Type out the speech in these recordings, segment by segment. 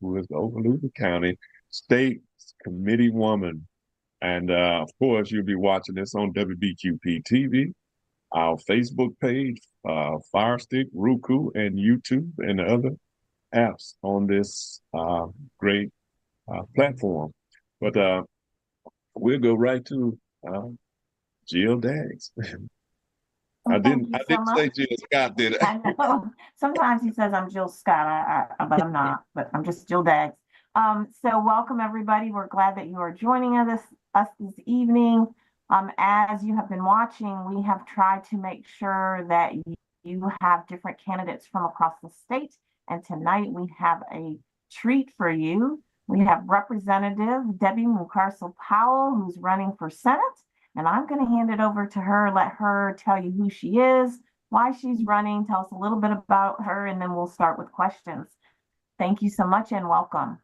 who is the Okaloosa County State Committee woman. And of course, you'll be watching this on WBQP TV, our Facebook page, Fire Stick, Roku, and YouTube, and the other apps on this great platform. But we'll go right to Jill Daggs. Well, thank you I so didn't say much. Jill Scott, did I? I know. Sometimes he says I'm Jill Scott, but I'm not. But I'm just Jill Daggs. So welcome everybody. We're glad that you are joining us this evening. As you have been watching, we have tried to make sure that you have different candidates from across the state. And tonight we have a treat for you. We have Representative Debbie Mucarsel-Powell, who's running for Senate. And I'm going to hand it over to her, let her tell you who she is, why she's running, tell us a little bit about her, and then we'll start with questions. Thank you so much and welcome.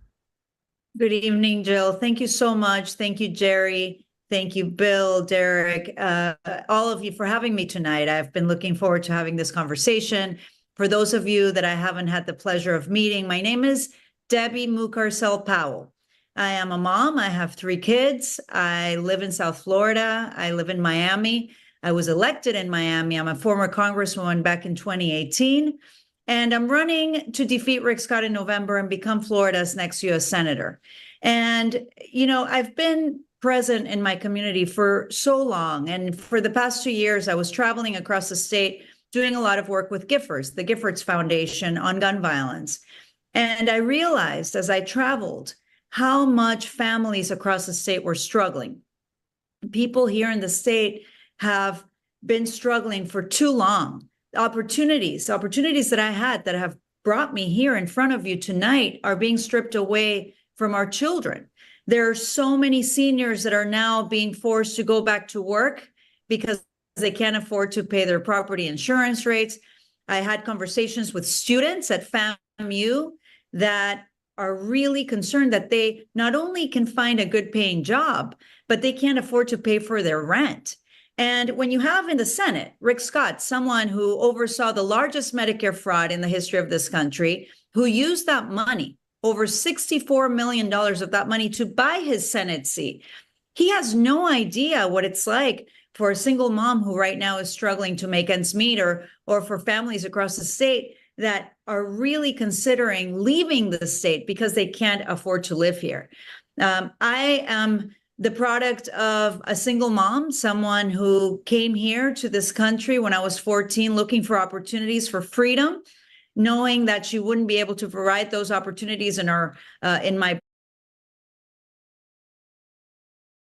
Good evening, Jill. Thank you so much. Thank you, Jerry. Thank you, Bill, Derek, all of you for having me tonight. I've been looking forward to having this conversation. For those of you that I haven't had the pleasure of meeting, my name is Debbie Mucarsel-Powell. I am a mom. I have 3 kids. I live in South Florida. I live in Miami. I was elected in Miami. I'm a former congresswoman back in 2018. And I'm running to defeat Rick Scott in November and become Florida's next U.S. Senator. And, you know, I've been present in my community for so long. And for the past 2 years, I was traveling across the state doing a lot of work with Giffords, the Giffords Foundation on gun violence. And I realized as I traveled how much families across the state were struggling. People here in the state have been struggling for too long. Opportunities that I had that have brought me here in front of you tonight are being stripped away from our children. There are so many seniors that are now being forced to go back to work because they can't afford to pay their property insurance rates. I had conversations with students at FAMU that are really concerned that they not only can find a good paying job, but they can't afford to pay for their rent. And when you have in the Senate, Rick Scott, someone who oversaw the largest Medicare fraud in the history of this country, who used that money, over $64 million of that money to buy his Senate seat, he has no idea what it's like for a single mom who right now is struggling to make ends meet, or for families across the state that are really considering leaving the state because they can't afford to live here. I am the product of a single mom, someone who came here to this country when I was 14, looking for opportunities for freedom, knowing that she wouldn't be able to provide those opportunities in my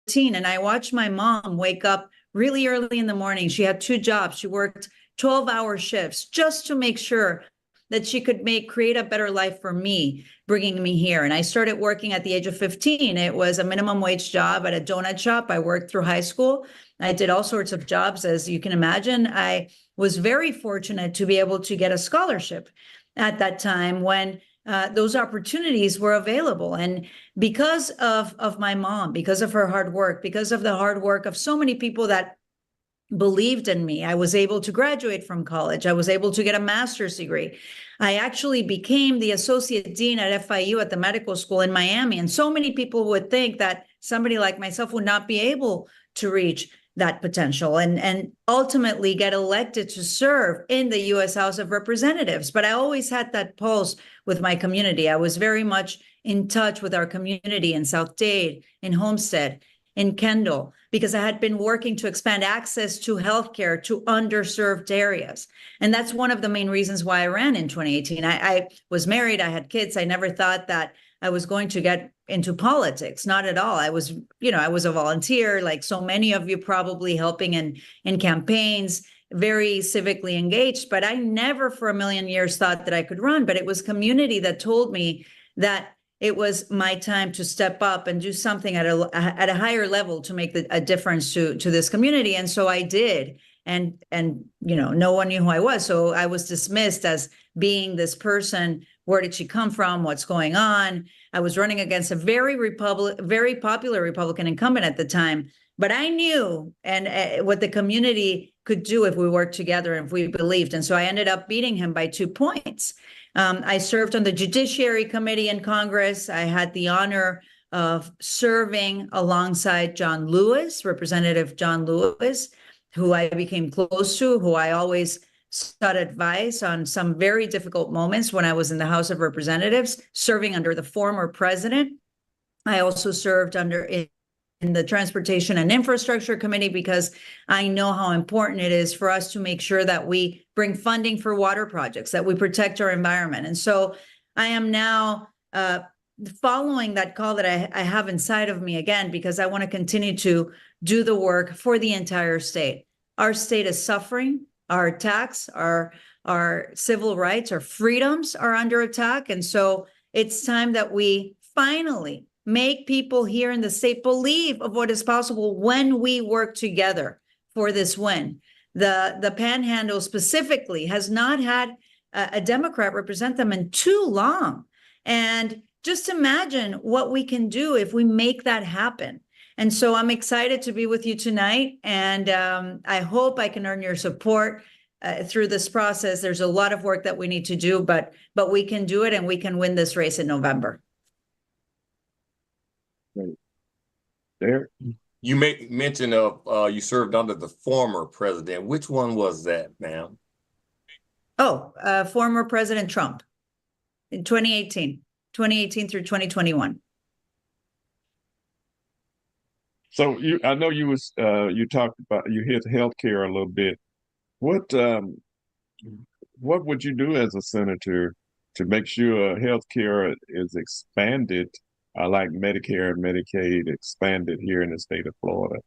routine. And I watched my mom wake up really early in the morning. She had 2 jobs. She worked 12-hour shifts just to make sure that she could create a better life for me, bringing me here. And I started working at the age of 15. It was a minimum wage job at a donut shop. I worked through high school. I did all sorts of jobs, as you can imagine. I was very fortunate to be able to get a scholarship at that time when those opportunities were available. And because of my mom, because of her hard work, because of the hard work of so many people that believed in me, I was able to graduate from college. I was able to get a master's degree. I actually became the associate dean at FIU at the medical school in Miami. And so many people would think that somebody like myself would not be able to reach that potential and ultimately get elected to serve in the U.S. House of Representatives. But I always had that pulse with my community. I was very much in touch with our community in South Dade, in Homestead, in Kendall, because I had been working to expand access to healthcare to underserved areas. And that's one of the main reasons why I ran in 2018. I was married, I had kids. I never thought that I was going to get into politics, not at all. I was a volunteer, like so many of you, probably helping in campaigns, very civically engaged, but I never for a million years thought that I could run. But it was community that told me that it was my time to step up and do something at a higher level to make a difference to this community. And so I did. And no one knew who I was. So I was dismissed as being this person. Where did she come from? What's going on? I was running against a very popular Republican incumbent at the time. But I knew what the community could do if we worked together and if we believed. And so I ended up beating him by 2 points. I served on the Judiciary Committee in Congress. I had the honor of serving alongside John Lewis, Representative John Lewis, who I became close to, who I always sought advice on some very difficult moments when I was in the House of Representatives, serving under the former president. I also served in the Transportation and Infrastructure Committee because I know how important it is for us to make sure that we bring funding for water projects, that we protect our environment. And so I am now following that call that I have inside of me again, because I want to continue to do the work for the entire state. Our state is suffering. Our attacks, our civil rights, our freedoms are under attack. And so it's time that we finally make people here in the state believe of what is possible when we work together for this win. The Panhandle specifically has not had a Democrat represent them in too long. And just imagine what we can do if we make that happen. And so I'm excited to be with you tonight, and I hope I can earn your support through this process. There's a lot of work that we need to do, but we can do it, and we can win this race in November. There. You make mention of you served under the former president. Which one was that, ma'am? Oh, former President Trump in 2018 through 2021. So I know you talked about, you hit healthcare a little bit. What would you do as a senator to make sure healthcare is expanded, like Medicare and Medicaid expanded here in the state of Florida?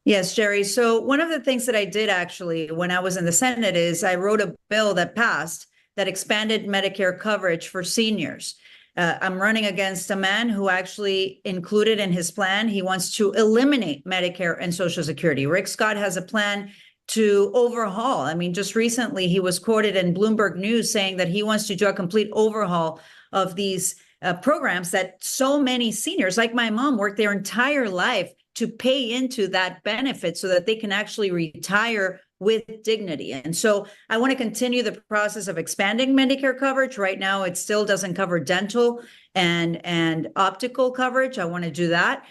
Yes, Jerry. So one of the things that I did actually when I was in the Senate is I wrote a bill that passed that expanded Medicare coverage for seniors. I'm running against a man who actually included in his plan, he wants to eliminate Medicare and Social Security. Rick Scott has a plan to overhaul. I mean, just recently he was quoted in Bloomberg News saying that he wants to do a complete overhaul of these programs that so many seniors, like my mom, worked their entire life to pay into that benefit so that they can actually retire with dignity. And so I want to continue the process of expanding Medicare coverage. Right now, it still doesn't cover dental and optical coverage. I want to do that.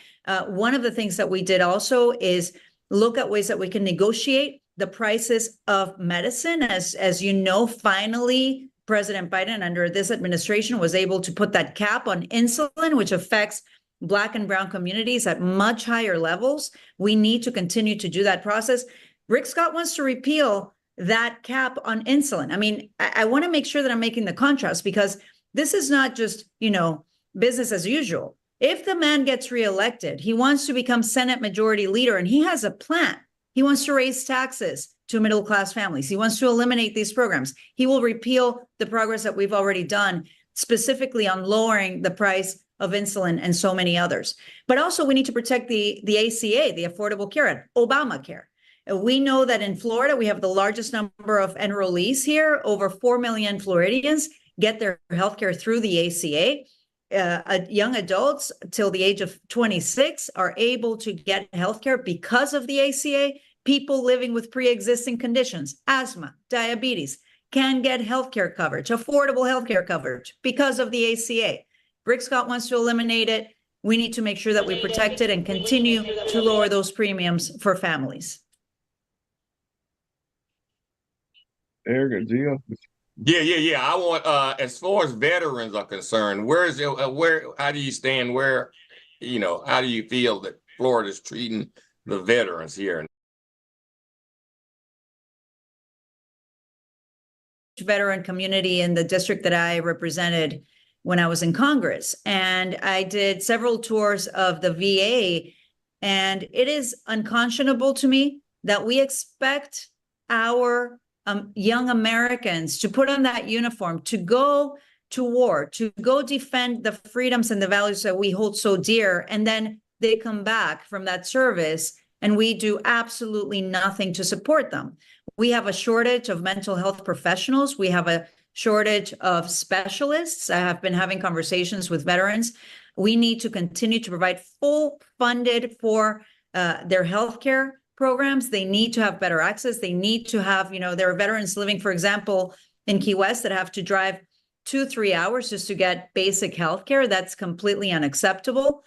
One of the things that we did also is look at ways that we can negotiate the prices of medicine. As you know, finally, President Biden, under this administration, was able to put that cap on insulin, which affects Black and Brown communities at much higher levels. We need to continue to do that process. Rick Scott wants to repeal that cap on insulin. I mean, I want to make sure that I'm making the contrast, because this is not just, business as usual. If the man gets reelected, he wants to become Senate Majority Leader, and he has a plan. He wants to raise taxes to middle-class families. He wants to eliminate these programs. He will repeal the progress that we've already done, specifically on lowering the price of insulin and so many others. But also we need to protect the ACA, the Affordable Care Act, Obamacare. We know that in Florida, we have the largest number of enrollees here. Over 4 million Floridians get their healthcare through the ACA. Young adults till the age of 26 are able to get healthcare because of the ACA. People living with pre-existing conditions, asthma, diabetes, can get healthcare coverage, affordable healthcare coverage because of the ACA. Rick Scott wants to eliminate it. We need to make sure that we protect it and continue to lower those premiums for families. Eric, Gio? Yeah. I want, as far as veterans are concerned, how do you stand? How do you feel that Florida's treating the veterans here? Veteran community in the district that I represented when I was in Congress. And I did several tours of the VA, and it is unconscionable to me that we expect our young Americans to put on that uniform, to go to war, to go defend the freedoms and the values that we hold so dear. And then they come back from that service and we do absolutely nothing to support them. We have a shortage of mental health professionals. We have a shortage of specialists. I have been having conversations with veterans. We need to continue to provide full funded for their healthcare programs. They need to have better access. They need to have, there are veterans living, for example, in Key West that have to drive 2-3 hours just to get basic health care. That's completely unacceptable.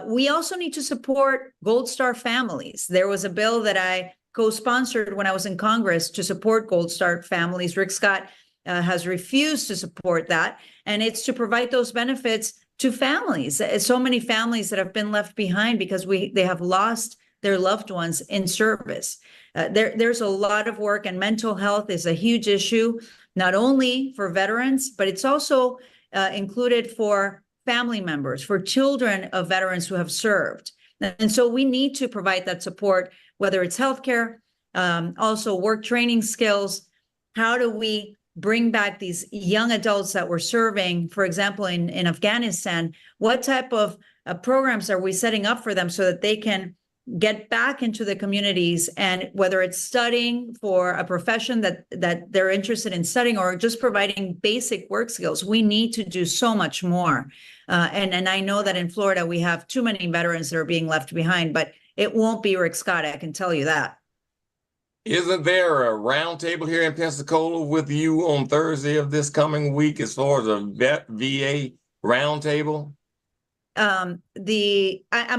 We also need to support Gold Star families. There was a bill that I co-sponsored when I was in Congress to support Gold Star families. Rick Scott has refused to support that, and it's to provide those benefits to families. So many families that have been left behind because they have lost their loved ones in service. There's a lot of work, and mental health is a huge issue, not only for veterans, but it's also included for family members, for children of veterans who have served. And so we need to provide that support, whether it's healthcare, also work training skills. How do we bring back these young adults that were serving, for example, in Afghanistan? What type of programs are we setting up for them so that they can get back into the communities, and whether it's studying for a profession that they're interested in studying, or just providing basic work skills? We need to do so much more. And I know that in Florida, we have too many veterans that are being left behind, but it won't be Rick Scott, I can tell you that. Isn't there a roundtable here in Pensacola with you on Thursday of this coming week as far as a VA roundtable? I'm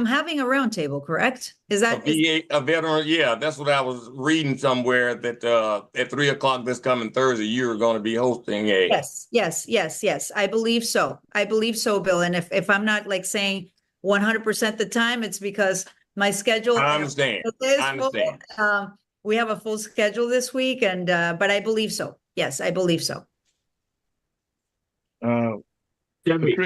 having a roundtable, correct? Is that a veteran? Yeah, that's what I was reading somewhere, that at 3 o'clock this coming Thursday, you're going to be hosting a. Yes. I believe so. Bill. And if I'm not like saying 100% the time, it's because my schedule. I understand. We have a full schedule this week, and but I believe so. Yes, I believe so. Debbie,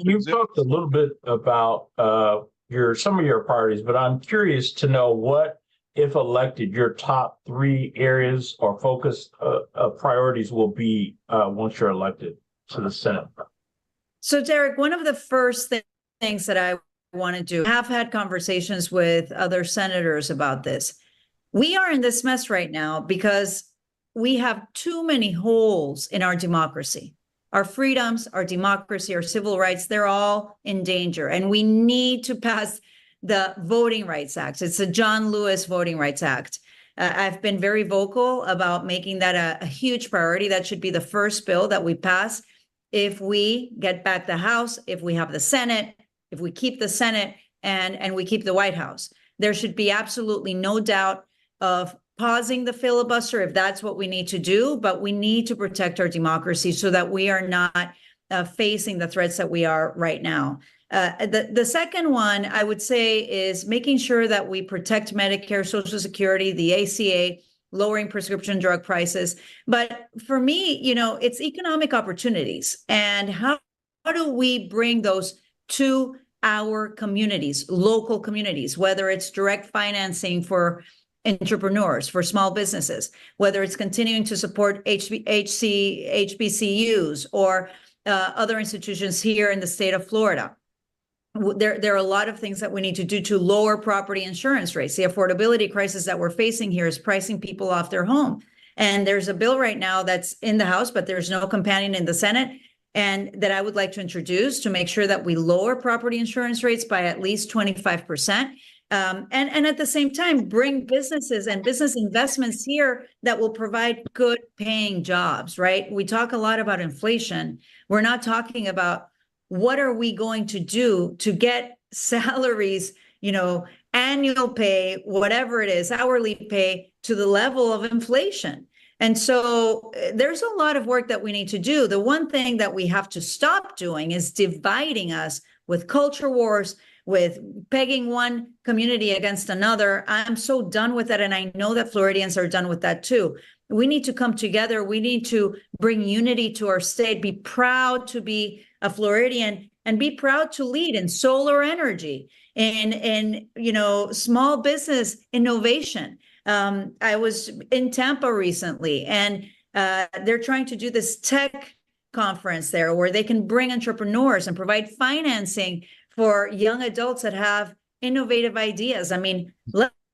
you talked a little bit about some of your priorities, but I'm curious to know what, if elected, your top 3 areas or focus priorities will be once you're elected to the Senate. So, Derek, one of the first things that I want to do, I have had conversations with other senators about this. We are in this mess right now because we have too many holes in our democracy. Our freedoms, our democracy, our civil rights, they're all in danger. And we need to pass the Voting Rights Act. It's the John Lewis Voting Rights Act. I've been very vocal about making that a huge priority. That should be the first bill that we pass if we get back the House, if we have the Senate, if we keep the Senate and we keep the White House. There should be absolutely no doubt of pausing the filibuster if that's what we need to do, but we need to protect our democracy so that we are not facing the threats that we are right now. The second one I would say is making sure that we protect Medicare, Social Security, the ACA, lowering prescription drug prices. But for me, it's economic opportunities. And how do we bring those to our communities, local communities, whether it's direct financing for entrepreneurs, for small businesses, whether it's continuing to support HBCUs or other institutions here in the state of Florida. There are a lot of things that we need to do to lower property insurance rates. The affordability crisis that we're facing here is pricing people off their home. And there's a bill right now that's in the House, but there's no companion in the Senate, and that I would like to introduce to make sure that we lower property insurance rates by at least 25%. And at the same time, bring businesses and business investments here that will provide good paying jobs, right? We talk a lot about inflation. We're not talking about what are we going to do to get salaries, annual pay, whatever it is, hourly pay to the level of inflation. And so there's a lot of work that we need to do. The one thing that we have to stop doing is dividing us with culture wars, with pegging one community against another. I'm so done with that. And I know that Floridians are done with that too. We need to come together. We need to bring unity to our state, be proud to be a Floridian, and be proud to lead in solar energy and small business innovation. I was in Tampa recently, and they're trying to do this tech conference there where they can bring entrepreneurs and provide financing for young adults that have innovative ideas. I mean,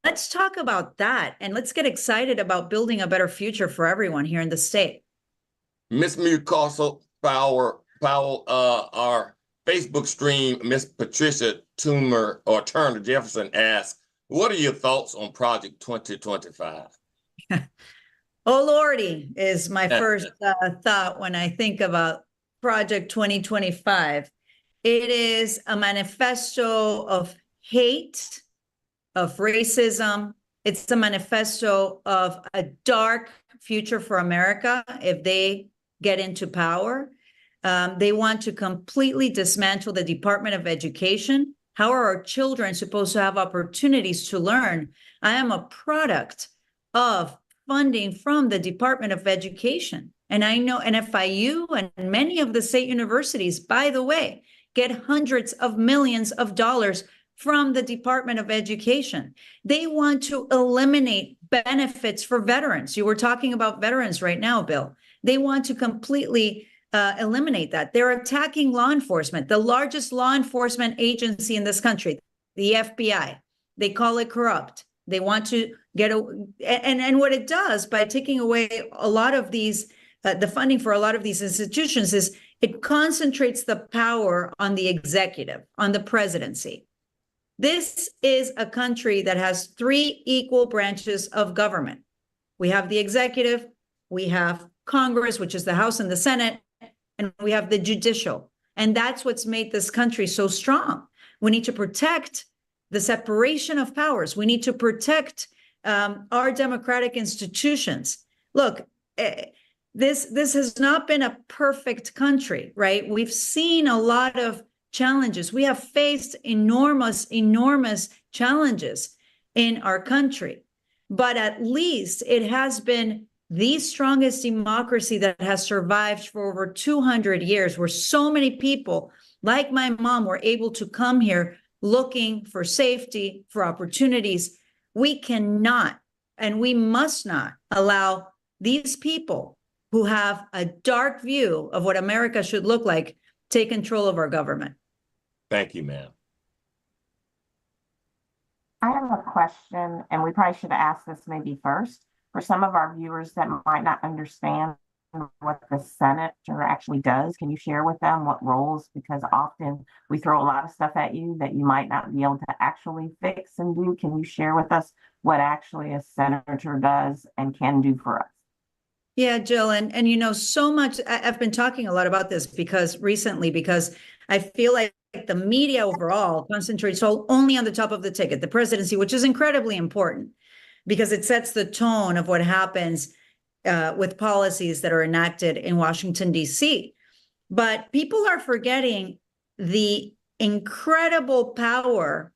let's talk about that, and let's get excited about building a better future for everyone here in the state. Miss Newcastle Powell, our Facebook stream, Miss Patricia Turner Jefferson asked, what are your thoughts on Project 2025? Oh, Lordy is my first thought when I think about Project 2025. It is a manifesto of hate, of racism. It's a manifesto of a dark future for America if they get into power. They want to completely dismantle the Department of Education. How are our children supposed to have opportunities to learn? I am a product of funding from the Department of Education. And I know NFIU and many of the state universities, by the way, get hundreds of millions of dollars from the Department of Education. They want to eliminate benefits for veterans. You were talking about veterans right now, Bill. They want to completely eliminate that. They're attacking law enforcement, the largest law enforcement agency in this country, the FBI. They call it corrupt. They want to get and what it does by taking away a lot of these, the funding for a lot of these institutions is it concentrates the power on the executive, on the presidency. This is a country that has three equal branches of government. We have the executive, we have Congress, which is the House and the Senate, and we have the judicial. And that's what's made this country so strong. We need to protect the separation of powers. We need to protect our democratic institutions. Look, this has not been a perfect country, right? We've seen a lot of challenges. We have faced enormous challenges in our country, but at least it has been the strongest democracy that has survived for over 200 years, where so many people, like my mom, were able to come here looking for safety, for opportunities. We cannot and we must not allow these people who have a dark view of what America should look like take control of our government. Thank you, ma'am. I have a question, and we probably should ask this maybe first. For some of our viewers that might not understand what the senator actually does, can you share with them what roles? Because often we throw a lot of stuff at you that you might not be able to actually fix and do. Can you share with us what actually a senator does and can do for us? Yeah, Jill, and you know, so much, I've been talking a lot about this because I feel like the media overall concentrates only on the top of the ticket, the presidency, which is incredibly important because it sets the tone of what happens with policies that are enacted in Washington, D.C. But people are forgetting the incredible power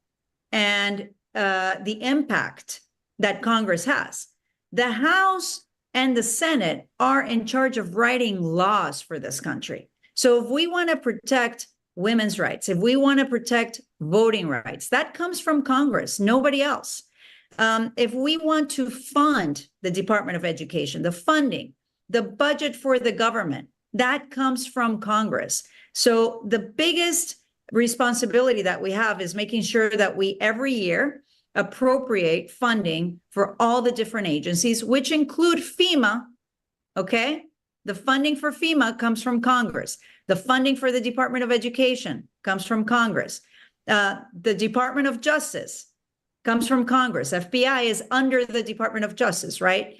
and the impact that Congress has. The House and the Senate are in charge of writing laws for this country. So if we want to protect women's rights, if we want to protect voting rights, that comes from Congress, nobody else. If we want to fund the Department of Education, the funding, the budget for the government, that comes from Congress. So the biggest responsibility that we have is making sure that we every year appropriate funding for all the different agencies, which include FEMA, okay? The funding for FEMA comes from Congress. The funding for the Department of Education comes from Congress. The Department of Justice comes from Congress. FBI is under the Department of Justice, right?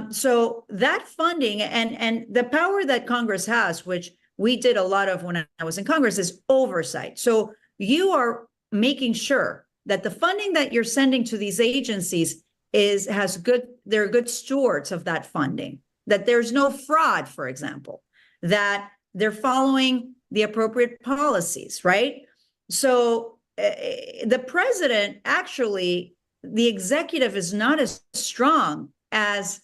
So that funding and the power that Congress has, which we did a lot of when I was in Congress, is oversight. So you are making sure that the funding that you're sending to these agencies they're good stewards of that funding, that there's no fraud, for example, that they're following the appropriate policies, right? So the president, actually, the executive is not as strong as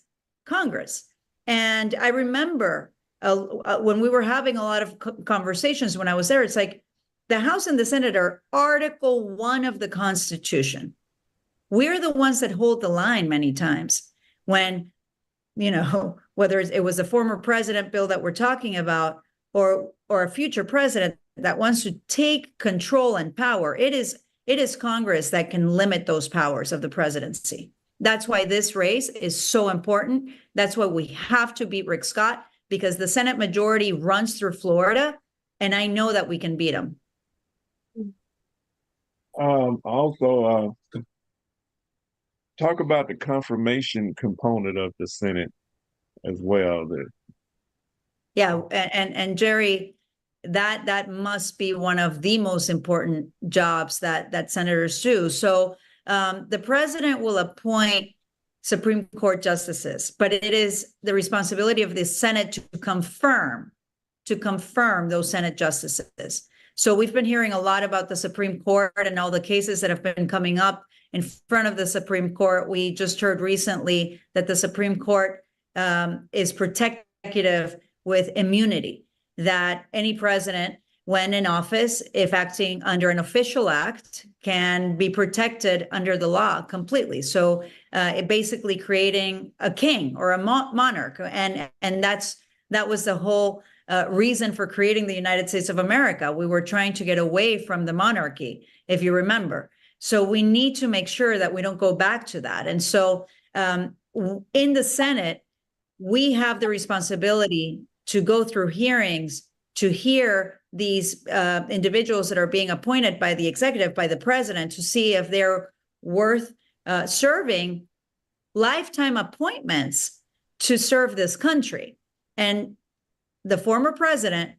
Congress. And I remember when we were having a lot of conversations when I was there, it's like the House and the Senate are Article 1 of the Constitution. We're the ones that hold the line many times when, you know, whether it was a former president bill that we're talking about or a future president that wants to take control and power, it is Congress that can limit those powers of the presidency. That's why this race is so important. That's why we have to beat Rick Scott, because the Senate majority runs through Florida, and I know that we can beat them. Also, talk about the confirmation component of the Senate as well. Yeah, and Jerry, that must be one of the most important jobs that senators do. So the president will appoint Supreme Court justices, but it is the responsibility of the Senate to confirm those Senate justices. So we've been hearing a lot about the Supreme Court and all the cases that have been coming up in front of the Supreme Court. We just heard recently that the Supreme Court is protective with immunity, that any president, when in office, if acting under an official act, can be protected under the law completely. So it basically creating a king or a monarch. And that was the whole reason for creating the United States of America. We were trying to get away from the monarchy, if you remember. So we need to make sure that we don't go back to that. And so in the Senate, we have the responsibility to go through hearings, to hear these individuals that are being appointed by the executive, by the president, to see if they're worth serving lifetime appointments to serve this country. And the former president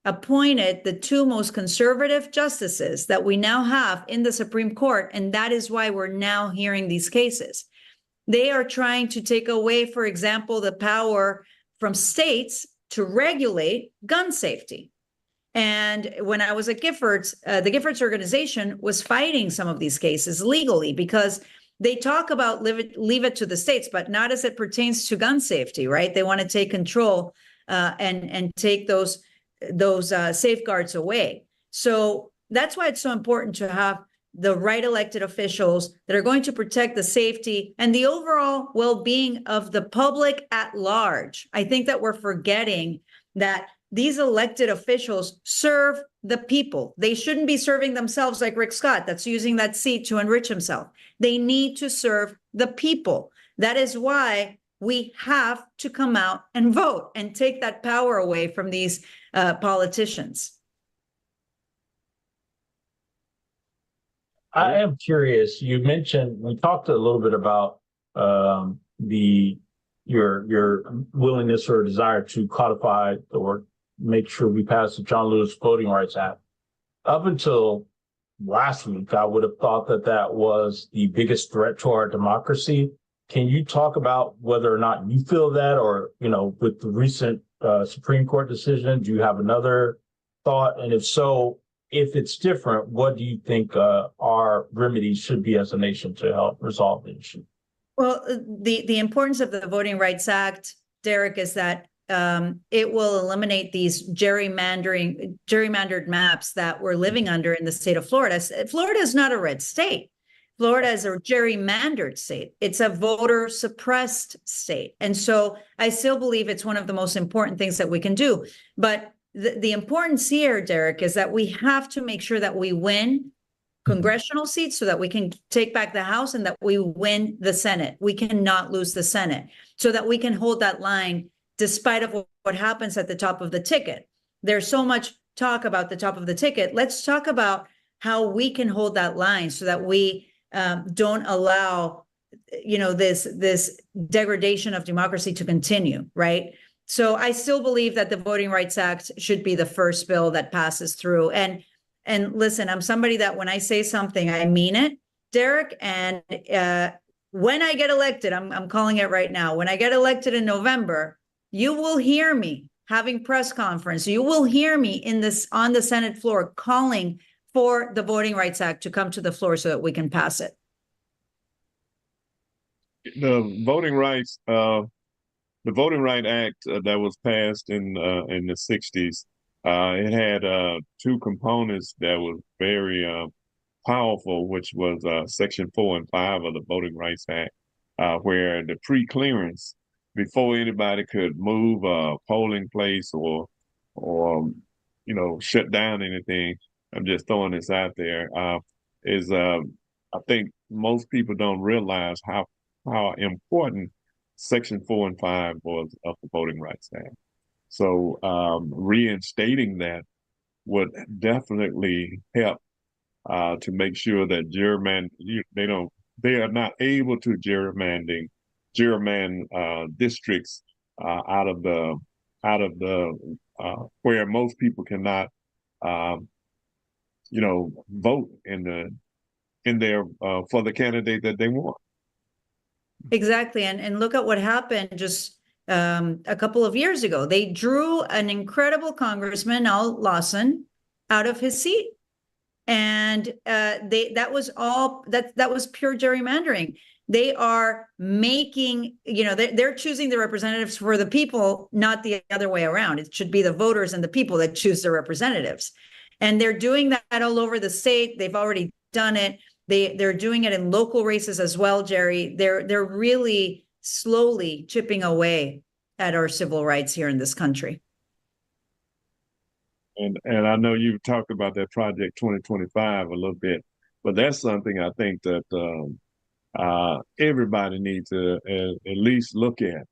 appointed the two most conservative justices that we now have in the Supreme Court, and that is why we're now hearing these cases. They are trying to take away, for example, the power from states to regulate gun safety. And when I was at Giffords, the Giffords organization was fighting some of these cases legally because they talk about leave it to the states, but not as it pertains to gun safety, right? They want to take control and take those safeguards away. So that's why it's so important to have the right elected officials that are going to protect the safety and the overall well-being of the public at large. I think that we're forgetting that these elected officials serve the people. They shouldn't be serving themselves like Rick Scott, that's using that seat to enrich himself. They need to serve the people. That is why we have to come out and vote and take that power away from these politicians. I am curious. We talked a little bit about your willingness or desire to codify or make sure we pass the John Lewis Voting Rights Act. Up until last week, I would have thought that was the biggest threat to our democracy. Can you talk about whether or not you feel that, or, with the recent Supreme Court decision, do you have another thought? And if so, if it's different, what do you think our remedies should be as a nation to help resolve the issue? Well, the importance of the Voting Rights Act, Derek, is that it will eliminate these gerrymandered maps that we're living under in the state of Florida. Florida is not a red state. Florida is a gerrymandered state. It's a voter suppressed state. And so I still believe it's one of the most important things that we can do. But the importance here, Derek, is that we have to make sure that we win congressional seats so that we can take back the House, and that we win the Senate. We cannot lose the Senate, so that we can hold that line despite of what happens at the top of the ticket. There's so much talk about the top of the ticket. Let's talk about how we can hold that line so that we don't allow, this degradation of democracy to continue, right? So I still believe that the Voting Rights Act should be the first bill that passes through. And listen, I'm somebody that when I say something, I mean it, Derek. And when I get elected, I'm calling it right now. When I get elected in November, you will hear me having press conference. You will hear me on the Senate floor calling for the Voting Rights Act to come to the floor so that we can pass it. The Voting Rights Act that was passed in the 60s, it had two components that was very powerful, which was Section 4 and 5 of the Voting Rights Act, where the pre-clearance, before anybody could move a polling place or shut down anything, I'm just throwing this out there, I think most people don't realize how important Section 4 and 5 was of the Voting Rights Act. So reinstating that would definitely help to make sure that they are not able to gerrymander districts out of the out of the where most people cannot, vote in their for the candidate that they want. Exactly. And look at what happened just a couple of years ago. They drew an incredible congressman, Al Lawson, out of his seat. And that was pure gerrymandering. They are making, they're choosing the representatives for the people, not the other way around. It should be the voters and the people that choose their representatives. And they're doing that all over the state. They've already done it. They're doing it in local races as well, Jerry. They're really slowly chipping away at our civil rights here in this country. And I know you've talked about that Project 2025 a little bit, but that's something I think that everybody needs to at least look at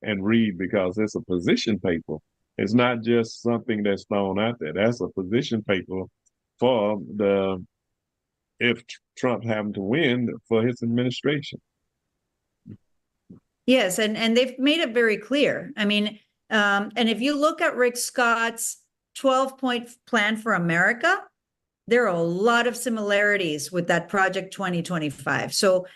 and read, because it's a position paper. It's not just something that's thrown out there. That's a position paper for if Trump happened to win, for his administration. Yes, and they've made it very clear. I mean, and if you look at Rick Scott's 12-point plan for America, there are a lot of similarities with that Project 2025. So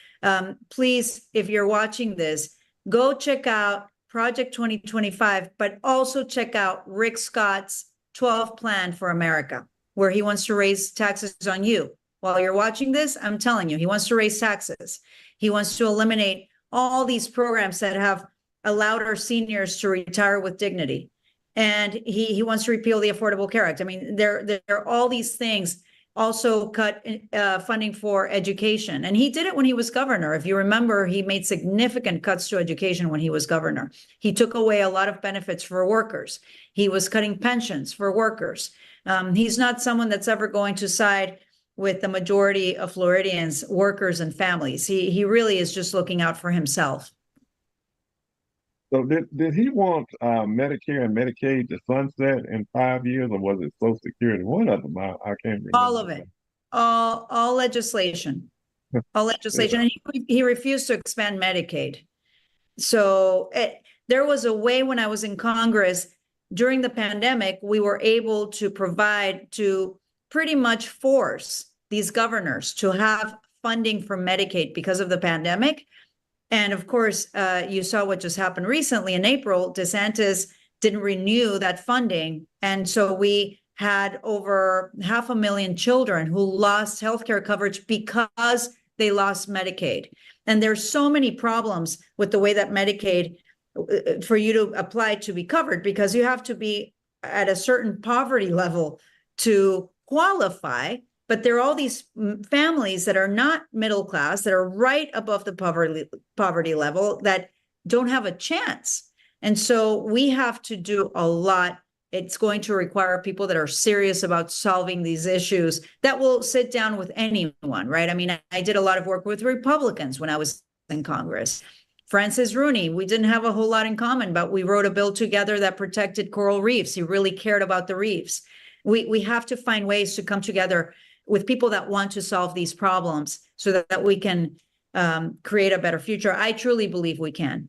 please, if you're watching this, go check out Project 2025, but also check out Rick Scott's 12 plan for America, where he wants to raise taxes on you. While you're watching this, I'm telling you, he wants to raise taxes. He wants to eliminate all these programs that have allowed our seniors to retire with dignity. And he wants to repeal the Affordable Care Act. I mean, there are all these things. Also cut funding for education. And he did it when he was governor. If you remember, he made significant cuts to education when he was governor. He took away a lot of benefits for workers. He was cutting pensions for workers. He's not someone that's ever going to side with the majority of Floridians, workers, and families. He really is just looking out for himself. So did he want Medicare and Medicaid to sunset in 5 years, or was it Social Security? One of them, I can't remember. All of it, all legislation, all legislation. Yeah. And he refused to expand Medicaid. So there was a way when I was in Congress during the pandemic, we were able to provide, to pretty much force these governors to have funding for Medicaid because of the pandemic. And of course, you saw what just happened recently in April. DeSantis didn't renew that funding. And so we had over 500,000 children who lost healthcare coverage because they lost Medicaid. And there's so many problems with the way that Medicaid, for you to apply to be covered, because you have to be at a certain poverty level to qualify. But there are all these families that are not middle class, that are right above the poverty level, that don't have a chance. And so we have to do a lot. It's going to require people that are serious about solving these issues, that will sit down with anyone, right? I mean, I did a lot of work with Republicans when I was in Congress. Francis Rooney, we didn't have a whole lot in common, but we wrote a bill together that protected coral reefs. He really cared about the reefs. We have to find ways to come together with people that want to solve these problems so that we can create a better future. I truly believe we can.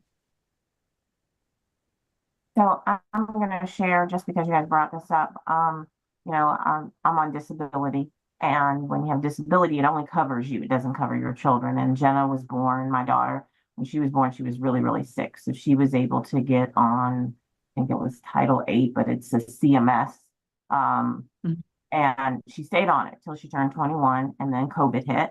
So I'm going to share, just because you guys brought this up, I'm on disability. And when you have disability, it only covers you. It doesn't cover your children. And Jenna was born, my daughter, when she was born, she was really, really sick. So she was able to get on, I think it was Title VIII, but it's a CMS. And she stayed on it till she turned 21, and then COVID hit,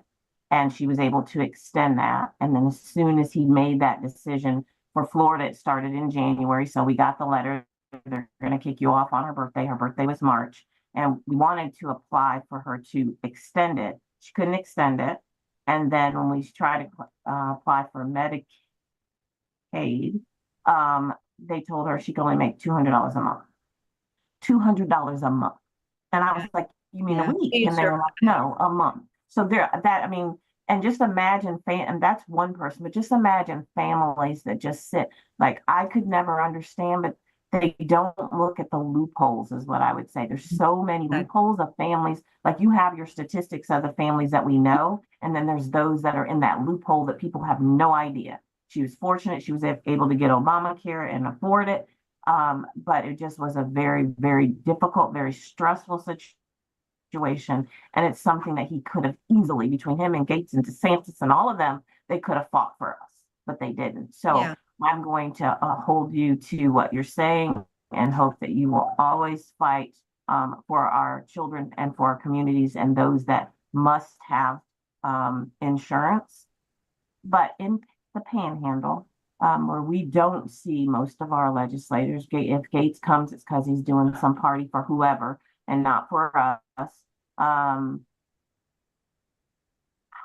and she was able to extend that. And then as soon as he made that decision for Florida, it started in January. So we got the letter, they're going to kick you off on her birthday. Her birthday was March. And we wanted to apply for her to extend it. She couldn't extend it. And then when we tried to apply for Medicaid, they told her she could only make $200 a month. $200 a month. And I was like, you mean a week? And they were like, no, a month. So and just imagine, and that's one person, but just imagine families that just sit, like, I could never understand, but they don't look at the loopholes, is what I would say. There's so many loopholes of families. Like, you have your statistics of the families that we know, and then there's those that are in that loophole that people have no idea. She was fortunate. She was able to get Obamacare and afford it. But it just was a very, very difficult, very stressful situation. And it's something that he could have easily, between him and Gates and DeSantis and all of them, they could have fought for us, but they didn't. So Yeah. I'm going to hold you to what you're saying and hope that you will always fight for our children and for our communities and those that must have insurance. But in the Panhandle, where we don't see most of our legislators, if Gates comes, it's because he's doing some party for whoever and not for us.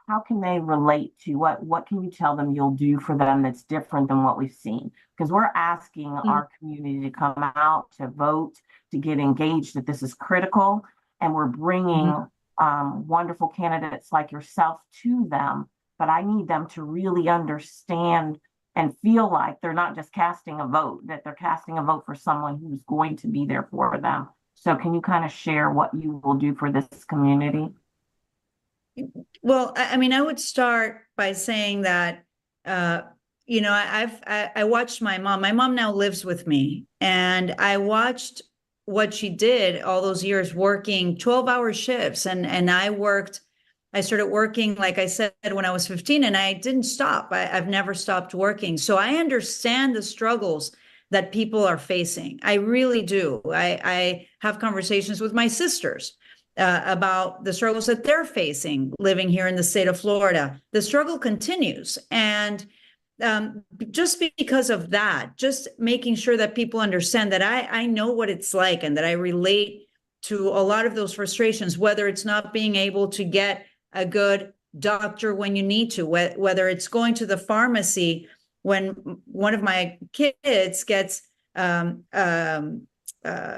How can they relate to what can you tell them you'll do for them that's different than what we've seen? Because we're asking our community to come out, to vote, to get engaged, that this is critical, and we're bringing wonderful candidates like yourself to them. But I need them to really understand and feel like they're not just casting a vote, that they're casting a vote for someone who's going to be there for them. So can you kind of share what you will do for this community? Well, I mean, I would start by saying that, you know, I watched my mom. My mom now lives with me, and I watched what she did all those years working 12-hour shifts. And I started working, like I said, when I was 15, and I didn't stop. I've never stopped working. So I understand the struggles that people are facing. I really do. I have conversations with my sisters about the struggles that they're facing living here in the state of Florida. The struggle continues. And just because of that, just making sure that people understand that I know what it's like and that I relate to a lot of those frustrations, whether it's not being able to get a good doctor when you need to, whether it's going to the pharmacy when one of my kids gets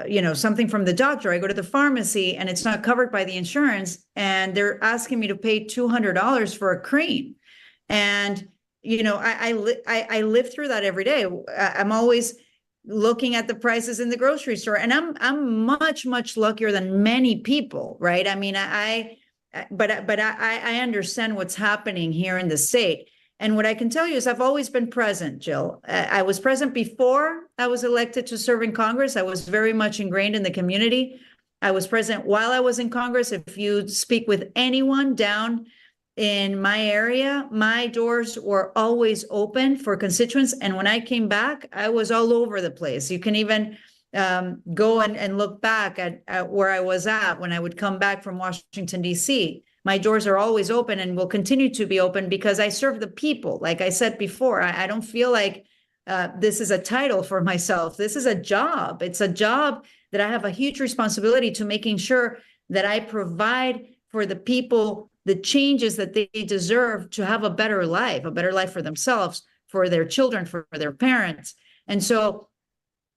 you know, something from the doctor. I go to the pharmacy and it's not covered by the insurance, and they're asking me to pay $200 for a cream. And, you know, I live through that every day. I'm always looking at the prices in the grocery store, and I'm much, much luckier than many people, right? I mean, but I understand what's happening here in the state. And what I can tell you is I've always been present, Jill. I was present before I was elected to serve in Congress. I was very much ingrained in the community. I was present while I was in Congress. If you speak with anyone down in my area, my doors were always open for constituents. And when I came back, I was all over the place. You can even go and look back at where I was at when I would come back from Washington, D.C. My doors are always open and will continue to be open because I serve the people. Like I said before, I don't feel like this is a title for myself. This is a job. It's a job that I have a huge responsibility to making sure that I provide for the people the changes that they deserve to have a better life for themselves, for their children, for their parents. And so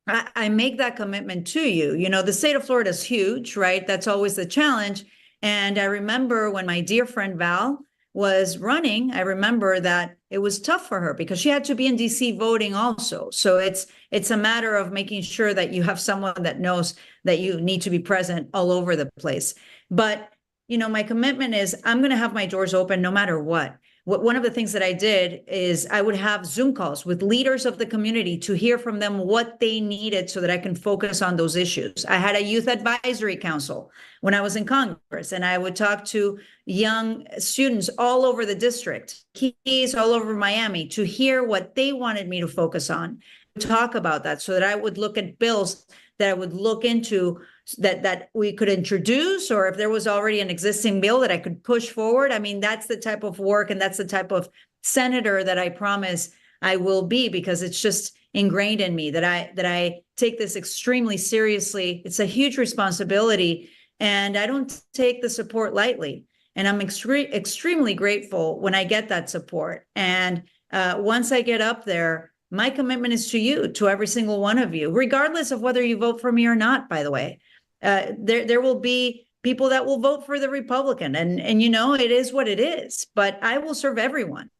I make that commitment to you. You know, the state of Florida is huge, right? That's always the challenge. And I remember when my dear friend Val was running, I remember that it was tough for her because she had to be in DC voting also. So it's a matter of making sure that you have someone that knows that you need to be present all over the place. But, you know, my commitment is I'm going to have my doors open no matter what. One of the things that I did is I would have Zoom calls with leaders of the community to hear from them what they needed so that I can focus on those issues. I had a youth advisory council when I was in Congress, and I would talk to young students all over the district, Keys all over Miami, to hear what they wanted me to focus on, talk about that so that I would look at bills that I would look into that we could introduce, or if there was already an existing bill that I could push forward. I mean, that's the type of work and that's the type of senator that I promise I will be, because it's just ingrained in me that I take this extremely seriously. It's a huge responsibility, and I don't take the support lightly. And I'm extremely grateful when I get that support. And once I get up there, my commitment is to you, to every single one of you, regardless of whether you vote for me or not, by the way. There will be people that will vote for the Republican, and you know, it is what it is, but I will serve everyone.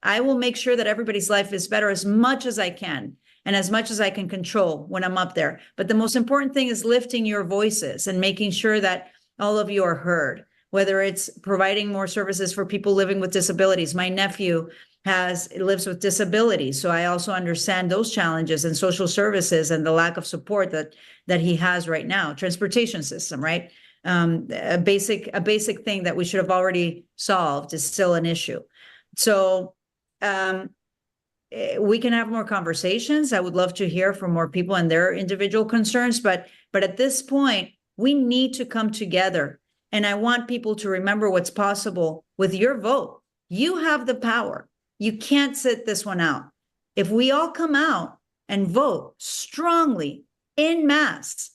I will make sure that everybody's life is better as much as I can and as much as I can control when I'm up there. But the most important thing is lifting your voices and making sure that all of you are heard. whether it's providing more services for people living with disabilities. My nephew lives with disabilities, so I also understand those challenges and social services and the lack of support that he has right now. Transportation system, right? A basic thing that we should have already solved is still an issue. So we can have more conversations. I would love to hear from more people and their individual concerns, but at this point, we need to come together. And I want people to remember what's possible with your vote. You have the power. You can't sit this one out. If we all come out and vote strongly en masse,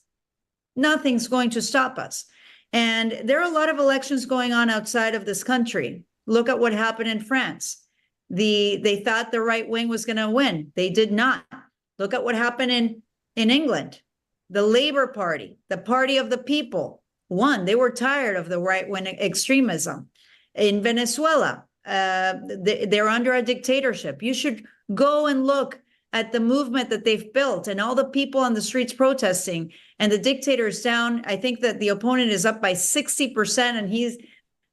nothing's going to stop us. And there are a lot of elections going on outside of this country. Look at what happened in France. They thought the right wing was going to win. They did not. Look at what happened in England. The Labour Party, the party of the people, won. They were tired of the right wing extremism. In Venezuela, they're under a dictatorship. You should go and look at the movement that they've built and all the people on the streets protesting, and the dictator's down. I think that the opponent is up by 60%, and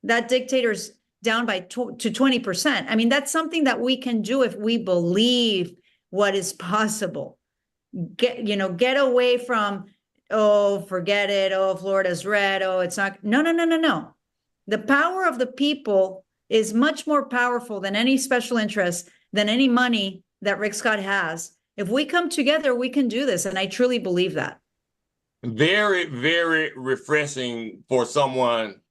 that dictator's down by to 20%. I mean, that's something that we can do if we believe what is possible. Get away from, oh, forget it. Oh, Florida's red. Oh, it's not. No. The power of the people is much more powerful than any special interest, than any money that Rick Scott has. If we come together, we can do this. And I truly believe that. Very, very refreshing for someone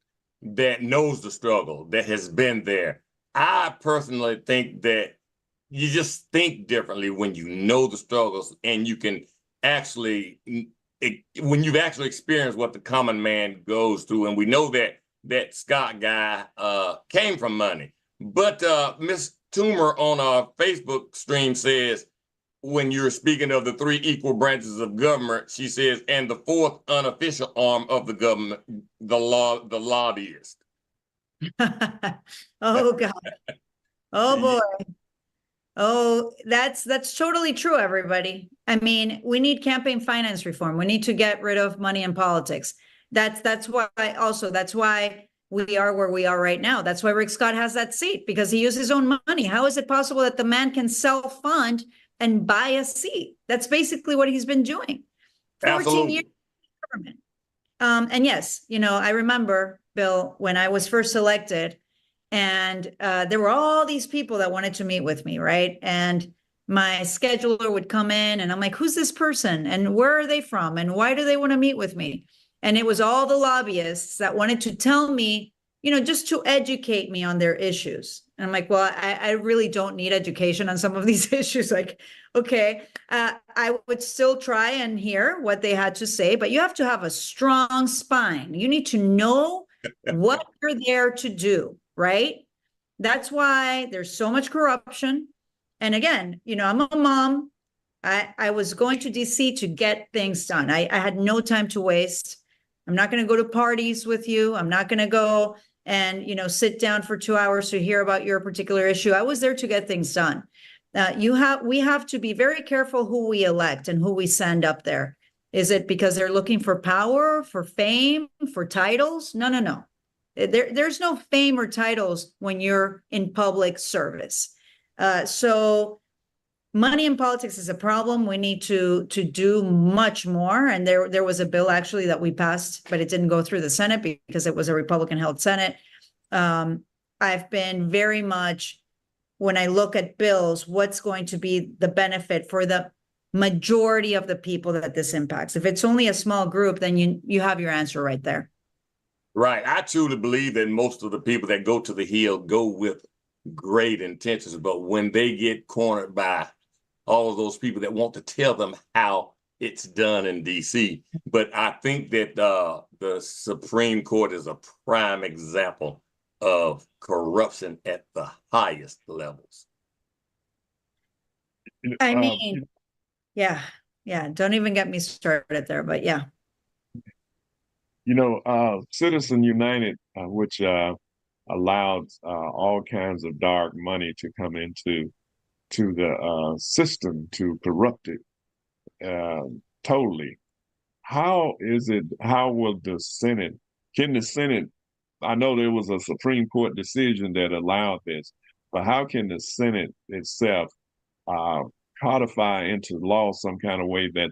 that knows the struggle, that has been there. I personally think that you just think differently when you know the struggles, and you can actually, when you've actually experienced what the common man goes through. And we know that Scott guy came from money. But Ms. Toomer on our Facebook stream says, when you're speaking of the three equal branches of government, she says, and the fourth unofficial arm of the government, the lobbyist. Oh, God. Oh, boy. Oh, that's totally true, everybody. I mean, we need campaign finance reform. We need to get rid of money in politics. That's why we are where we are right now. That's why Rick Scott has that seat, because he uses his own money. How is it possible that the man can self-fund and buy a seat? That's basically what he's been doing. 14 Absolutely. years in government. And yes, I remember, Bill, when I was first elected, and there were all these people that wanted to meet with me, right? And my scheduler would come in, and I'm like, who's this person? And where are they from? And why do they want to meet with me? And it was all the lobbyists that wanted to tell me, just to educate me on their issues. And I'm like, well, I really don't need education on some of these issues. Like, okay, I would still try and hear what they had to say, but you have to have a strong spine. You need to know what you're there to do, right? That's why there's so much corruption. And again, I'm a mom. I was going to DC to get things done. I had no time to waste. I'm not going to go to parties with you. I'm not going to go and, sit down for 2 hours to hear about your particular issue. I was there to get things done. We have to be very careful who we elect and who we send up there. Is it because they're looking for power, for fame, for titles? No. There's no fame or titles when you're in public service. So money in politics is a problem. We need to do much more. And there was a bill actually that we passed, but it didn't go through the Senate because it was a Republican-held Senate. I've been very much, when I look at bills, what's going to be the benefit for the majority of the people that this impacts? If it's only a small group, then you have your answer right there. Right. I truly believe that most of the people that go to the Hill go with great intentions, but when they get cornered by all of those people that want to tell them how it's done in DC. But I think that the Supreme Court is a prime example of corruption at the highest levels. I mean, yeah. Don't even get me started there, but yeah. Citizen United, which allowed all kinds of dark money to come into the system to corrupt it totally. How will the Senate, can the Senate I know there was a Supreme Court decision that allowed this, but how can the Senate itself codify into law some kind of way that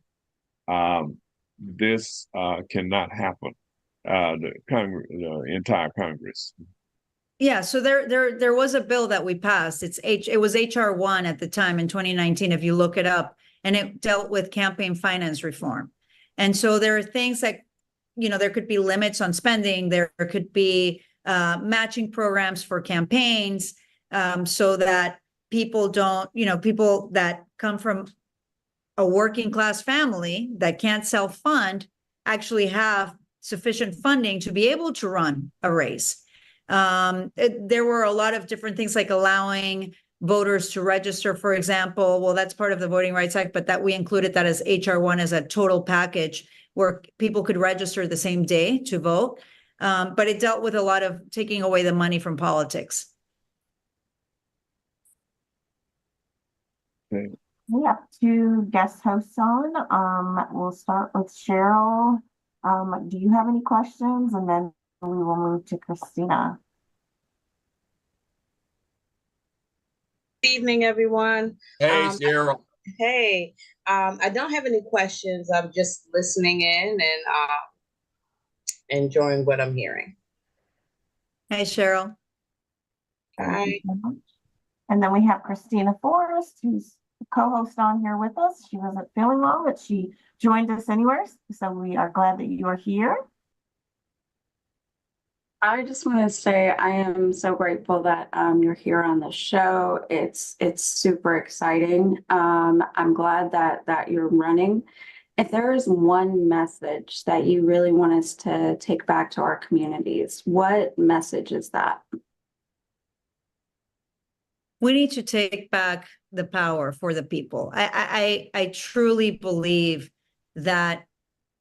this cannot happen? The entire Congress. Yeah, so there was a bill that we passed. It was HR1 at the time in 2019, if you look it up, and it dealt with campaign finance reform. And so there are things that, there could be limits on spending. There could be matching programs for campaigns, so that people don't, people that come from a working class family that can't self-fund actually have sufficient funding to be able to run a race. There were a lot of different things, like allowing voters to register, for example. Well, that's part of the Voting Rights Act, but that we included that as HR1 as a total package where people could register the same day to vote. But it dealt with a lot of taking away the money from politics. Okay. We have two guest hosts on. We'll start with Cheryl. Do you have any questions? And then we will move to Christina. Good evening, everyone. Hey, Cheryl. Hey, I don't have any questions. I'm just listening in and enjoying what I'm hearing. Hey, Cheryl. Hi. And then we have Christina Forrest, who's the co-host on here with us. She wasn't feeling well, but she joined us anywhere. So we are glad that you are here. I just want to say I am so grateful that you're here on the show. It's super exciting. I'm glad that you're running. If there is one message that you really want us to take back to our communities, what message is that? We need to take back the power for the people. I truly believe that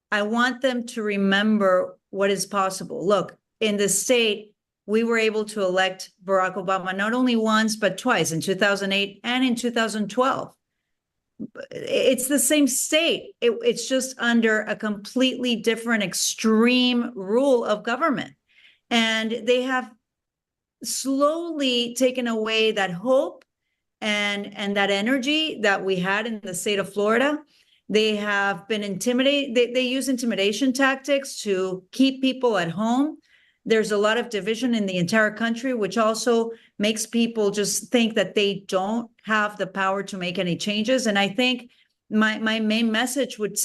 I want them to remember what is possible. Look, in the state, we were able to elect Barack Obama not only once, but twice, in 2008 and in 2012. It's the same state. It's just under a completely different extreme rule of government. And they have slowly taken away that hope and that energy that we had in the state of Florida. They have been intimidated. They use intimidation tactics to keep people at home. There's a lot of division in the entire country, which also makes people just think that they don't have the power to make any changes. And I think my main message would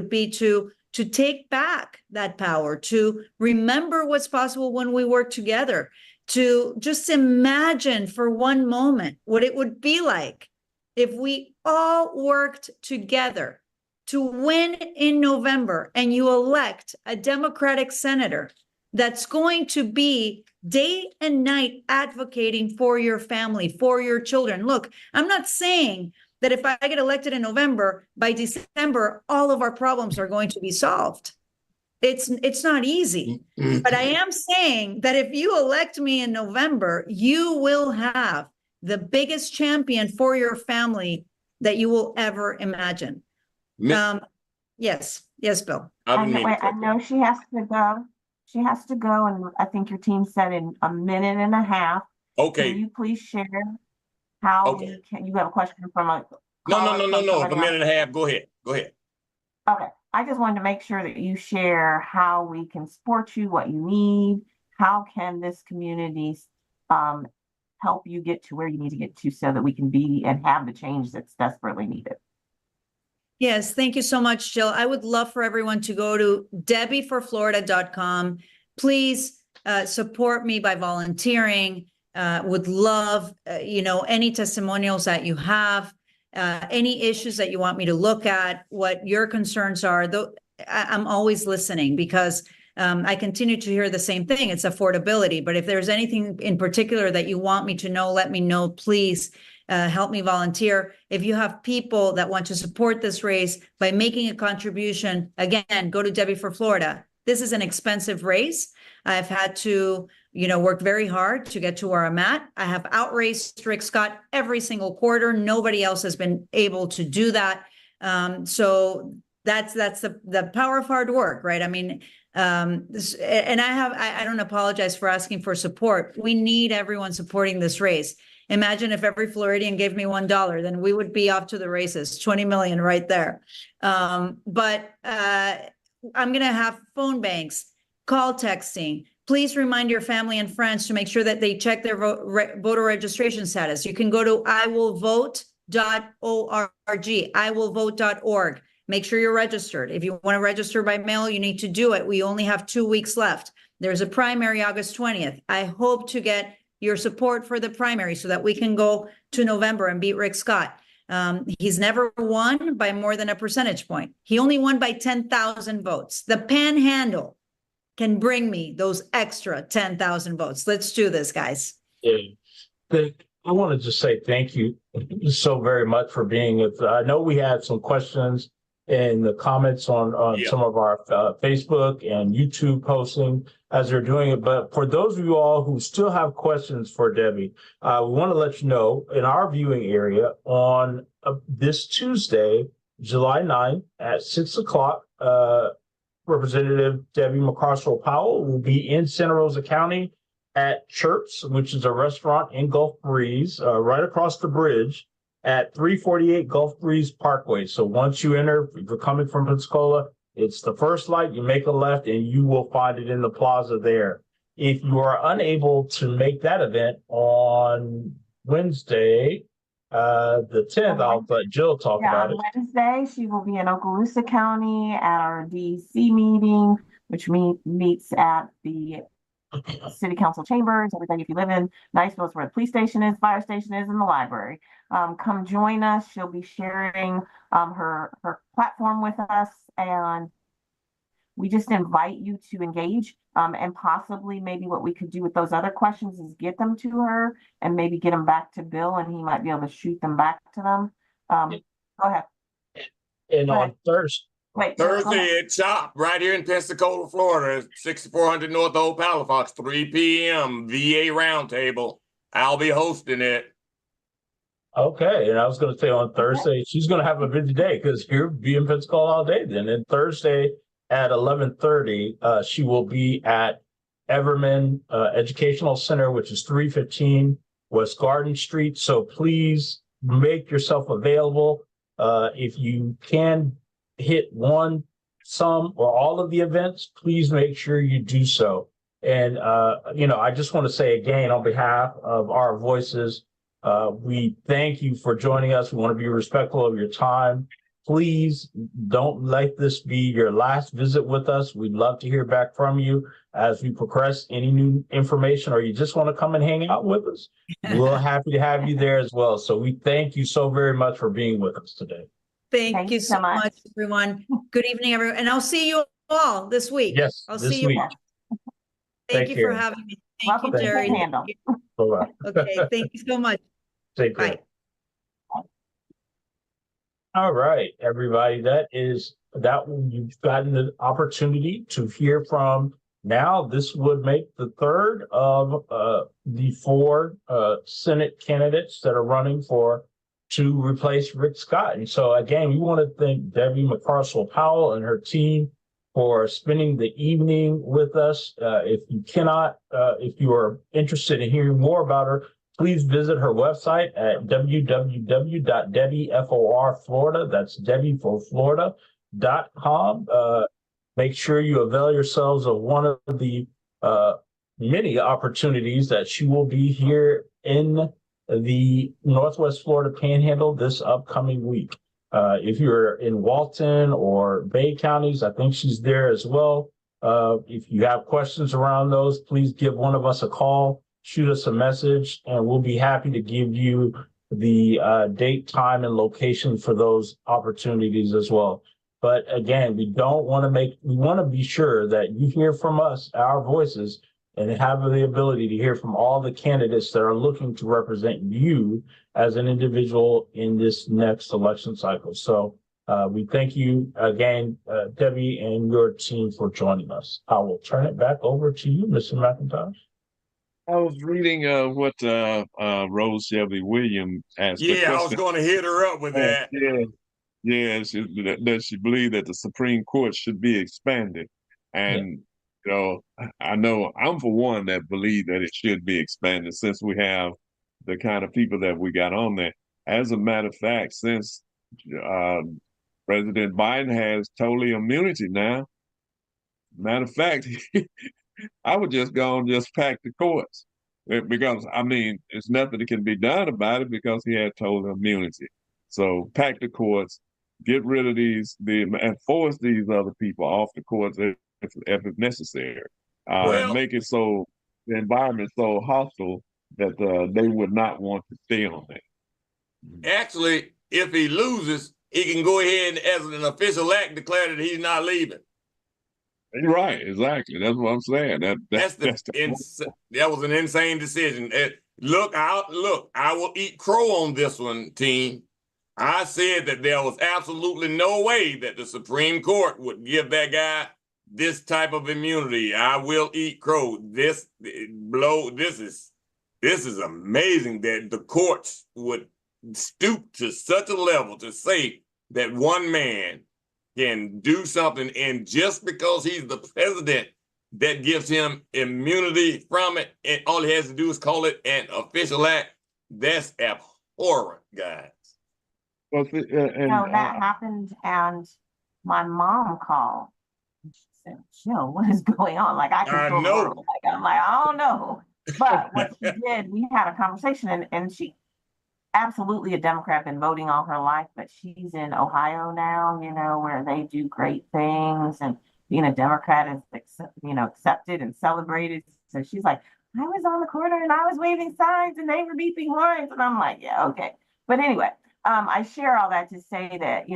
be to take back that power, to remember what's possible when we work together, to just imagine for one moment what it would be like if we all worked together to win in November and you elect a Democratic senator that's going to be day and night advocating for your family, for your children. Look, I'm not saying that if I get elected in November, by December, all of our problems are going to be solved. It's not easy, but I am saying that if you elect me in November, you will have the biggest champion for your family that you will ever imagine. Yes, Bill. I know she has to go. She has to go, and I think your team said in a minute and a half. Okay. Can you please share how you have a question from a No. A minute and a half. Go ahead. Okay. I just wanted to make sure that you share how we can support you, what you need. How can this community help you get to where you need to get to so that we can be and have the change that's desperately needed? Yes, thank you so much, Jill. I would love for everyone to go to debbieforflorida.com. Please support me by volunteering. Would love, any testimonials that you have, any issues that you want me to look at, what your concerns are. Though I'm always listening because I continue to hear the same thing. It's affordability. But if there's anything in particular that you want me to know, let me know, please. Help me volunteer. If you have people that want to support this race by making a contribution, again, go to Debbie for Florida. This is an expensive race. I've had to, work very hard to get to where I'm at. I have outraised Rick Scott every single quarter. Nobody else has been able to do that. So That's the power of hard work, right? I mean, and I don't apologize for asking for support. We need everyone supporting this race. Imagine if every Floridian gave me $1, then we would be off to the races, 20 million right there. But I'm going to have phone banks, call texting. Please remind your family and friends to make sure that they check their voter registration status. You can go to iwillvote.org, iwillvote.org. Make sure you're registered. If you want to register by mail, you need to do it. We only have 2 weeks left. There's a primary August 20th. I hope to get your support for the primary so that we can go to November and beat Rick Scott. He's never won by more than a percentage point. He only won by 10,000 votes. The Panhandle can bring me those extra 10,000 votes. Let's do this, guys. Yeah. I want to just say thank you so very much for being with. I know we had some questions in the comments on some of our Facebook and YouTube posting as they're doing it. But for those of you all who still have questions for Debbie, we want to let you know in our viewing area on this Tuesday, July 9th at 6 o'clock, Representative Debbie McCarcel-Powell will be in Santa Rosa County at Chirps, which is a restaurant in Gulf Breeze, right across the bridge at 348 Gulf Breeze Parkway. So once you enter, if you're coming from Pensacola, it's the first light, you make a left and you will find it in the plaza there. If you are unable to make that event on Wednesday, the 10th, I'll let Jill talk about it. Wednesday, she will be in Okaloosa County at our DC meeting, which meets at the City Council chambers. Everything, if you live in Niceville, is where the police station is, fire station is, and the library. Come join us. She'll be sharing her platform with us, and we just invite you to engage. And possibly maybe what we could do with those other questions is get them to her and maybe get them back to Bill, and he might be able to shoot them back to them. Go ahead. And on Thursday. Thursday at CHOP, right here in Pensacola, Florida, 6400 North Old Palafox, 3 p.m. VA Roundtable. I'll be hosting it. Okay, and I was going to say on Thursday, she's going to have a busy day because you'll be in Pensacola all day then. And Thursday at 11:30, she will be at Everman Educational Center, which is 315 West Garden Street. So please make yourself available. If you can hit some or all of the events, please make sure you do so. And, I just want to say again, on behalf of our voices, we thank you for joining us. We want to be respectful of your time. Please don't let this be your last visit with us. We'd love to hear back from you as we progress any new information, or you just want to come and hang out with us. We're happy to have you there as well. So we thank you so very much for being with us today. Thank you so much, everyone. Good evening, everyone. And I'll see you all this week. Yes, I'll see you all. Thank you for having me. Thank you, Jerry. Bye-bye. Okay, thank you so much. Take care. Bye. All right, everybody, you've gotten the opportunity to hear from. Now, this would make the third of the four Senate candidates that are running to replace Rick Scott. And so, again, we want to thank Debbie McCarcel-Powell and her team for spending the evening with us. If you are interested in hearing more about her, please visit her website at www.debbieforflorida. That's debbieforflorida.com. Make sure you avail yourselves of one of the many opportunities that she will be here in the Northwest Florida Panhandle this upcoming week. If you're in Walton or Bay counties, I think she's there as well. If you have questions around those, please give one of us a call. Shoot us a message, and we'll be happy to give you the date, time, and location for those opportunities as well. But again, we want to be sure that you hear from us, our voices, and have the ability to hear from all the candidates that are looking to represent you as an individual in this next election cycle. So we thank you again, Debbie and your team, for joining us. I will turn it back over to you, Mr. McIntosh. I was reading what Rose Shelby Williams asked. Yeah, I was going to hit her up with that. Yeah. Yeah, that she believed that the Supreme Court should be expanded. And, I know I'm for one that believe that it should be expanded since we have the kind of people that we got on there. As a matter of fact, since uh, President Biden has total immunity now, matter of fact, I would just go and just pack the courts because, I mean, there's nothing that can be done about it because he had total immunity. So pack the courts, get rid of and force these other people off the courts if it's necessary. Well, Make it so the environment so hostile that they would not want to stay on there. actually, if he loses, he can go ahead and, as an official act, declare that he's not leaving. Right, exactly. That's what I'm saying. That was an insane decision. Look, I will eat crow on this one, team. I said that there was absolutely no way that the Supreme Court would give that guy this type of immunity. I will eat crow. This is amazing that the courts would stoop to such a level to say that one man can do something, and just because he's the president, that gives him immunity from it, and all he has to do is call it an official act. That's abhorrent, guys. Well, that happened, and my mom called. She said, "Jill, what is going on?" Like I can know. Like I'm like, I don't know. But what she did, we had a conversation, and she absolutely a Democrat, been voting all her life, but she's in Ohio now, where they do great things, and being a Democrat is, accepted and celebrated. So she's like, I was on the corner and I was waving signs and they were beeping horns. And I'm like, yeah, okay. But anyway, I share all that to say that,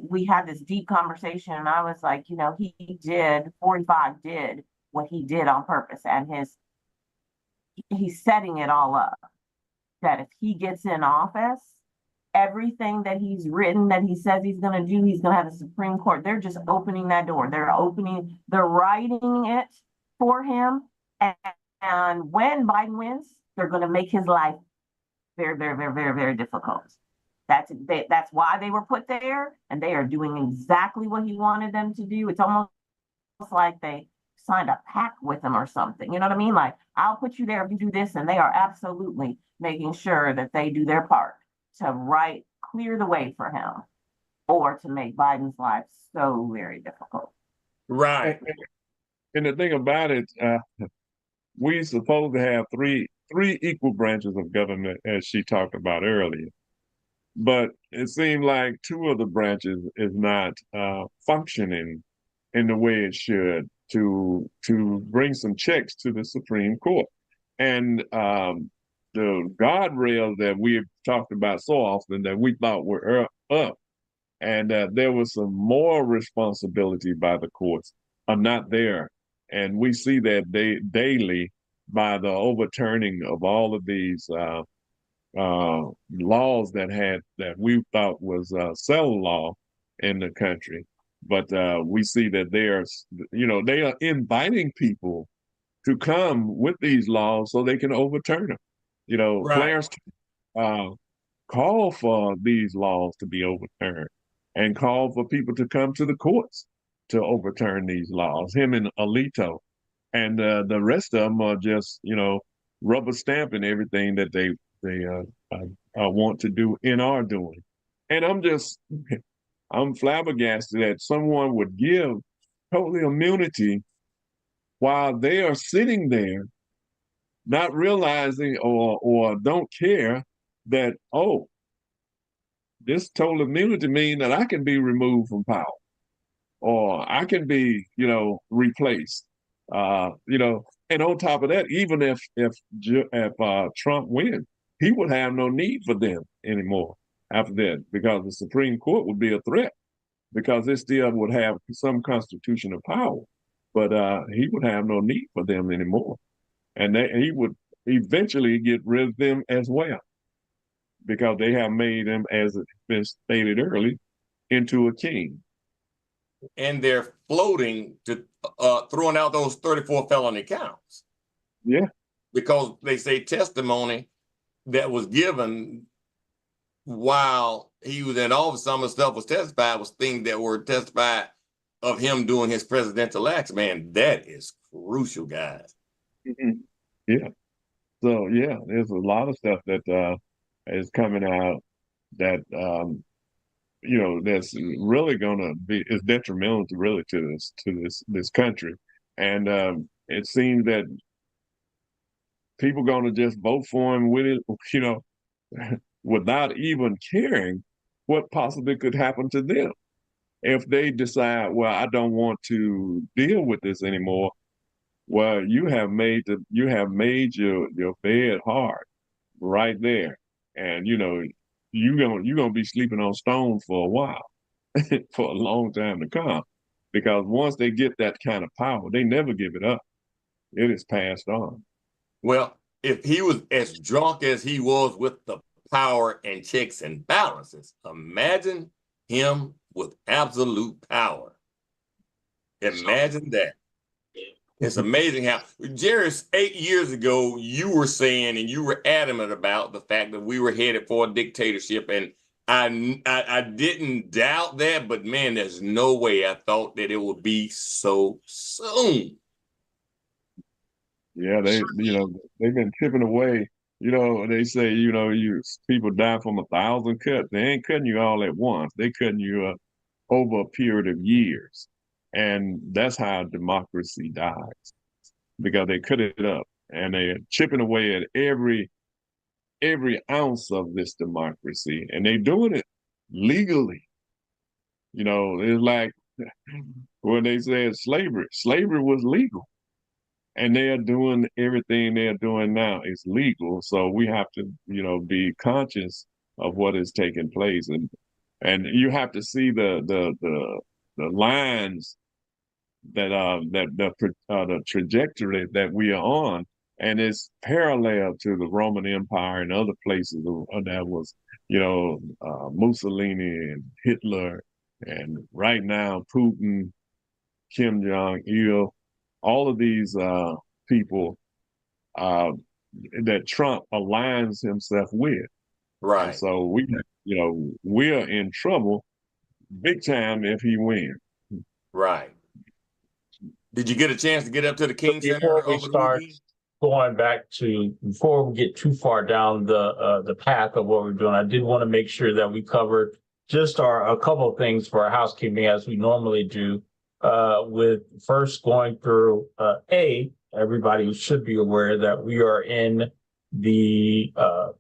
we had this deep conversation, and I was like, 45 did what he did on purpose, and he's setting it all up. That if he gets in office, everything that he's written that he says he's going to do, he's going to have the Supreme Court. They're just opening that door. They're writing it for him. And when Biden wins, they're going to make his life very, very, very, very, very difficult. That's why they were put there, and they are doing exactly what he wanted them to do. It's almost like they signed a pact with him or something. You know what I mean? Like, I'll put you there if you do this, and they are absolutely making sure that they do their part to clear the way for him, or to make Biden's life so very difficult. Right. And the thing about it, we're supposed to have three equal branches of government, as she talked about earlier. But it seemed like two of the branches is not functioning in the way it should to bring some checks to the Supreme Court. And the guardrails that we've talked about so often that we thought were up, and there was some moral responsibility by the courts are not there. And we see that daily by the overturning of all of these laws that we thought was settled law in the country. But we see that they are inviting people to come with these laws so they can overturn them. Right. Clarence call for these laws to be overturned and call for people to come to the courts to overturn these laws, him and Alito. And the rest of them are just, rubber stamping everything that they want to do and are doing. And I'm flabbergasted that someone would give total immunity while they are sitting there, not realizing or don't care that, this total immunity means that I can be removed from power, or I can be, replaced. And on top of that, even if Trump wins, he would have no need for them anymore after that, because the Supreme Court would be a threat, because it still would have some constitutional power, but he would have no need for them anymore. And he would eventually get rid of them as well, because they have made him, as it's been stated earlier, into a king. And they're floating to throwing out those 34 felony counts. Yeah. Because they say testimony that was given while he was in office, some of the stuff was testified was things that were testified of him doing his presidential acts. Man, that is crucial, guys. Mhm. Yeah. So yeah, there's a lot of stuff that is coming out that that's really gonna be is detrimental to really to this country. And it seems that people gonna just vote for him with it, without even caring what possibly could happen to them. If they decide, well, I don't want to deal with this anymore, well, you have made your bed hard right there. And you're gonna be sleeping on stones for a while, for a long time to come. Because once they get that kind of power, they never give it up. It is passed on. Well, if he was as drunk as he was with the power and checks and balances, imagine him with absolute power. Imagine that. It's amazing how, Jerry, 8 years ago, you were saying and you were adamant about the fact that we were headed for a dictatorship. And I didn't doubt that, but man, there's no way I thought that it would be so soon. Yeah, they've been chipping away. They say, people die from 1,000 cuts. They ain't cutting you all at once. They cutting you over a period of years. And that's how democracy dies, because they cut it up and they're chipping away at every ounce of this democracy. And they're doing it legally. It's like when they said slavery. Slavery was legal. And they are doing everything they are doing now is legal. So we have to, be conscious of what is taking place, and you have to see the lines the trajectory that we are on, and it's parallel to the Roman Empire and other places that was, Mussolini and Hitler, and right now Putin, Kim Jong-il. All of these people that Trump aligns himself with. Right. And so we're in trouble big time if he wins. Right. Did you get a chance to get up to the King Center Before we over the start weekend? going back to, before we get too far down the path of what we're doing, I did want to make sure that we covered just a couple of things for our housekeeping as we normally do. With first going through everybody should be aware that we are in the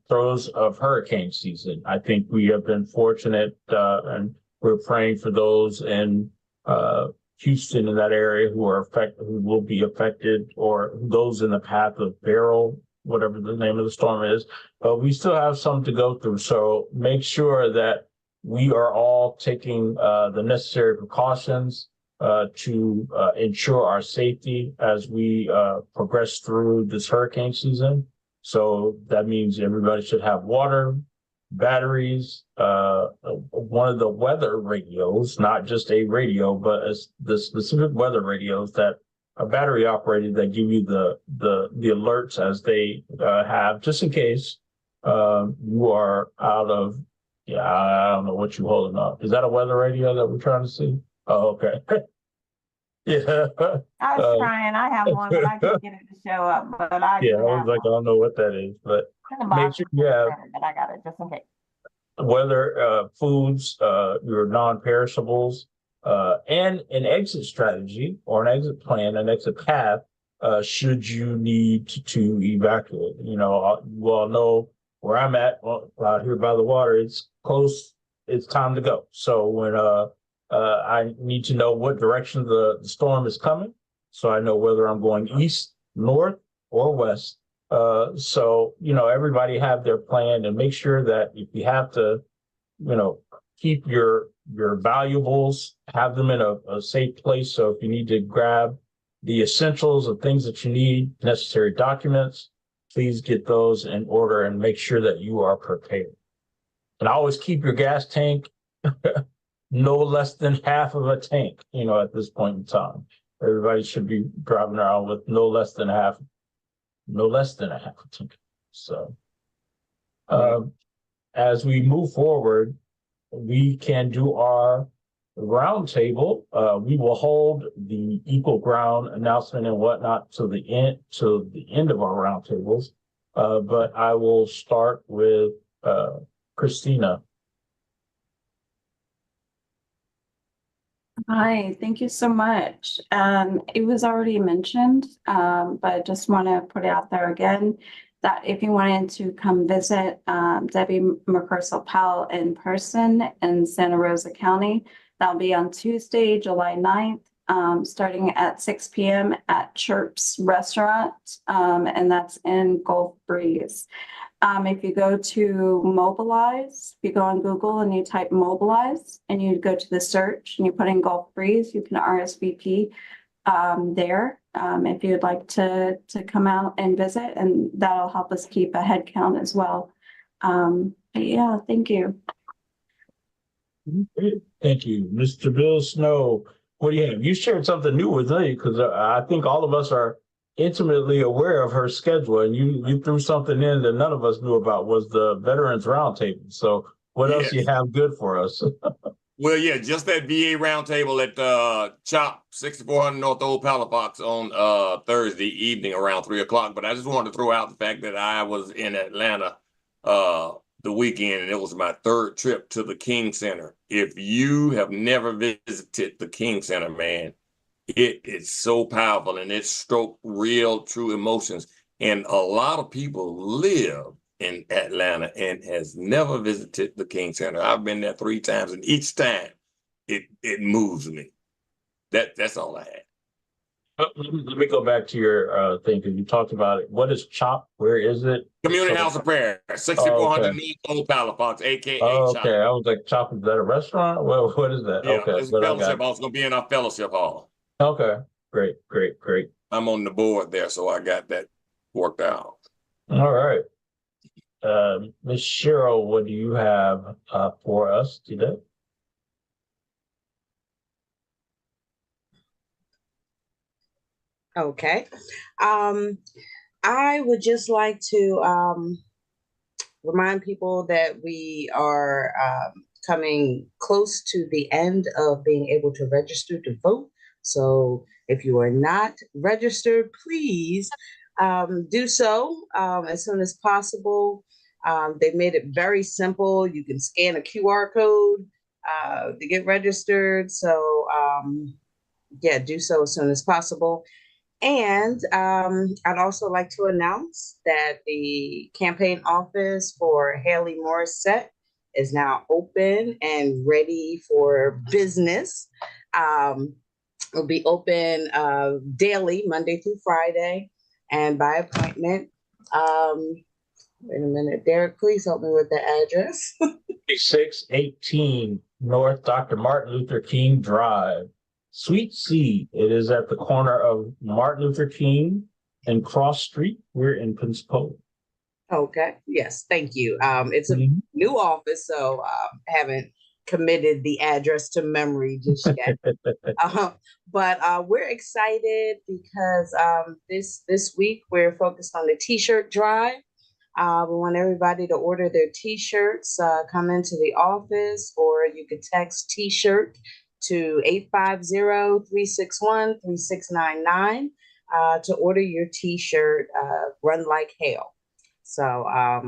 throes of hurricane season. I think we have been fortunate, and we're praying for those in Houston in that area who will be affected, or those in the path of Beryl, whatever the name of the storm is. But we still have some to go through, so make sure that we are all taking the necessary precautions to ensure our safety as we progress through this hurricane season. So that means everybody should have water, batteries, one of the weather radios, not just a radio, but the specific weather radios that are battery operated that give you the alerts as they have, just in case you are out of, I don't know what you're holding up. Is that a weather radio that we're trying to see? Oh, okay. Yeah. I was trying. I have one, but I couldn't get it to show up. But I Yeah, do I was have like, I don't know what that is, but make sure you have but I got it just in case. whether foods, your non-perishables, and an exit strategy or an exit plan, an exit path, should you need to evacuate. You all know where I'm at, out here by the water. It's close. It's time to go. So when I need to know what direction the storm is coming, so I know whether I'm going east, north, or west. So everybody have their plan, and make sure that if you have to, keep your valuables, have them in a safe place. So if you need to grab the essentials of things that you need, necessary documents, please get those in order and make sure that you are prepared. And always keep your gas tank no less than half of a tank, at this point in time. Everybody should be driving around with no less than a half a tank. So, as we move forward, we can do our roundtable. We will hold the equal ground announcement and whatnot to the end of our roundtables. But I will start with Christina. Hi, thank you so much. It was already mentioned, but I just want to put it out there again that if you wanted to come visit Debbie McCurcell-Powell in person in Santa Rosa County, that'll be on Tuesday, July 9th, starting at 6 p.m. at Chirp's Restaurant, and that's in Gulf Breeze. If you go to Mobilize, if you go on Google and you type Mobilize and you go to the search and you put in Gulf Breeze, you can RSVP there if you'd like to come out and visit, and that'll help us keep a head count as well. But yeah, thank you. Thank you. Mr. Bill Snow, what do you have? You shared something new with me because I think all of us are intimately aware of her schedule, and you threw something in that none of us knew about, was the Veterans Roundtable. So what else do you have good for us? Well, yeah, just that VA roundtable at CHOP 6400 North Old Palafox on Thursday evening around 3 o'clock. But I just wanted to throw out the fact that I was in Atlanta the weekend, and it was my third trip to the King Center. If you have never visited the King Center, man, it is so powerful, and it stroked real, true emotions. And a lot of people live in Atlanta and has never visited the King Center. I've been there 3 times, and each time it moves me. That's all I had. Let me go back to your thing, because you talked about it. What is CHOP? Where is it? Community House of Prayer, 6400 North Old Palafox, aka Oh, CHOP. okay. I was like, CHOP, is that a restaurant? Well, what is that? Yeah, Okay. it's a fellowship hall. It's going to be in our fellowship hall. Okay. Great. I'm on the board there, so I got that worked out. All right. Ms. Cheryl, what do you have for us today? Okay. I would just like to remind people that we are coming close to the end of being able to register to vote. So if you are not registered, please do so as soon as possible. They've made it very simple. You can scan a QR code to get registered. So yeah, do so as soon as possible. And I'd also like to announce that the campaign office for Haley Morissette is now open and ready for business. It'll be open daily, Monday through Friday, and by appointment. Wait a minute, Derek, please help me with the address. 618 North Dr. Martin Luther King Drive, Suite C. It is at the corner of Martin Luther King and Cross Street. We're in Pensacola. Okay, yes, thank you. It's a new office, so haven't committed the address to memory just yet. But we're excited because this week we're focused on the T-shirt drive. We want everybody to order their T-shirts, come into the office, or you could text T-shirt to 850-361-3699 to order your T-shirt, Run Like Hell. So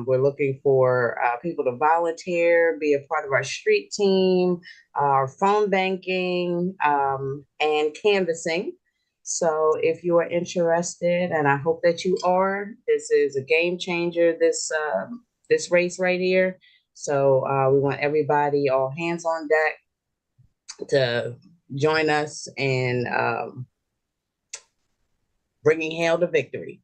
we're looking for people to volunteer, be a part of our street team, our phone banking, and canvassing. So if you are interested, and I hope that you are, this is a game changer, this race right here. So we want everybody, all hands on deck, to join us in bringing Hale to victory.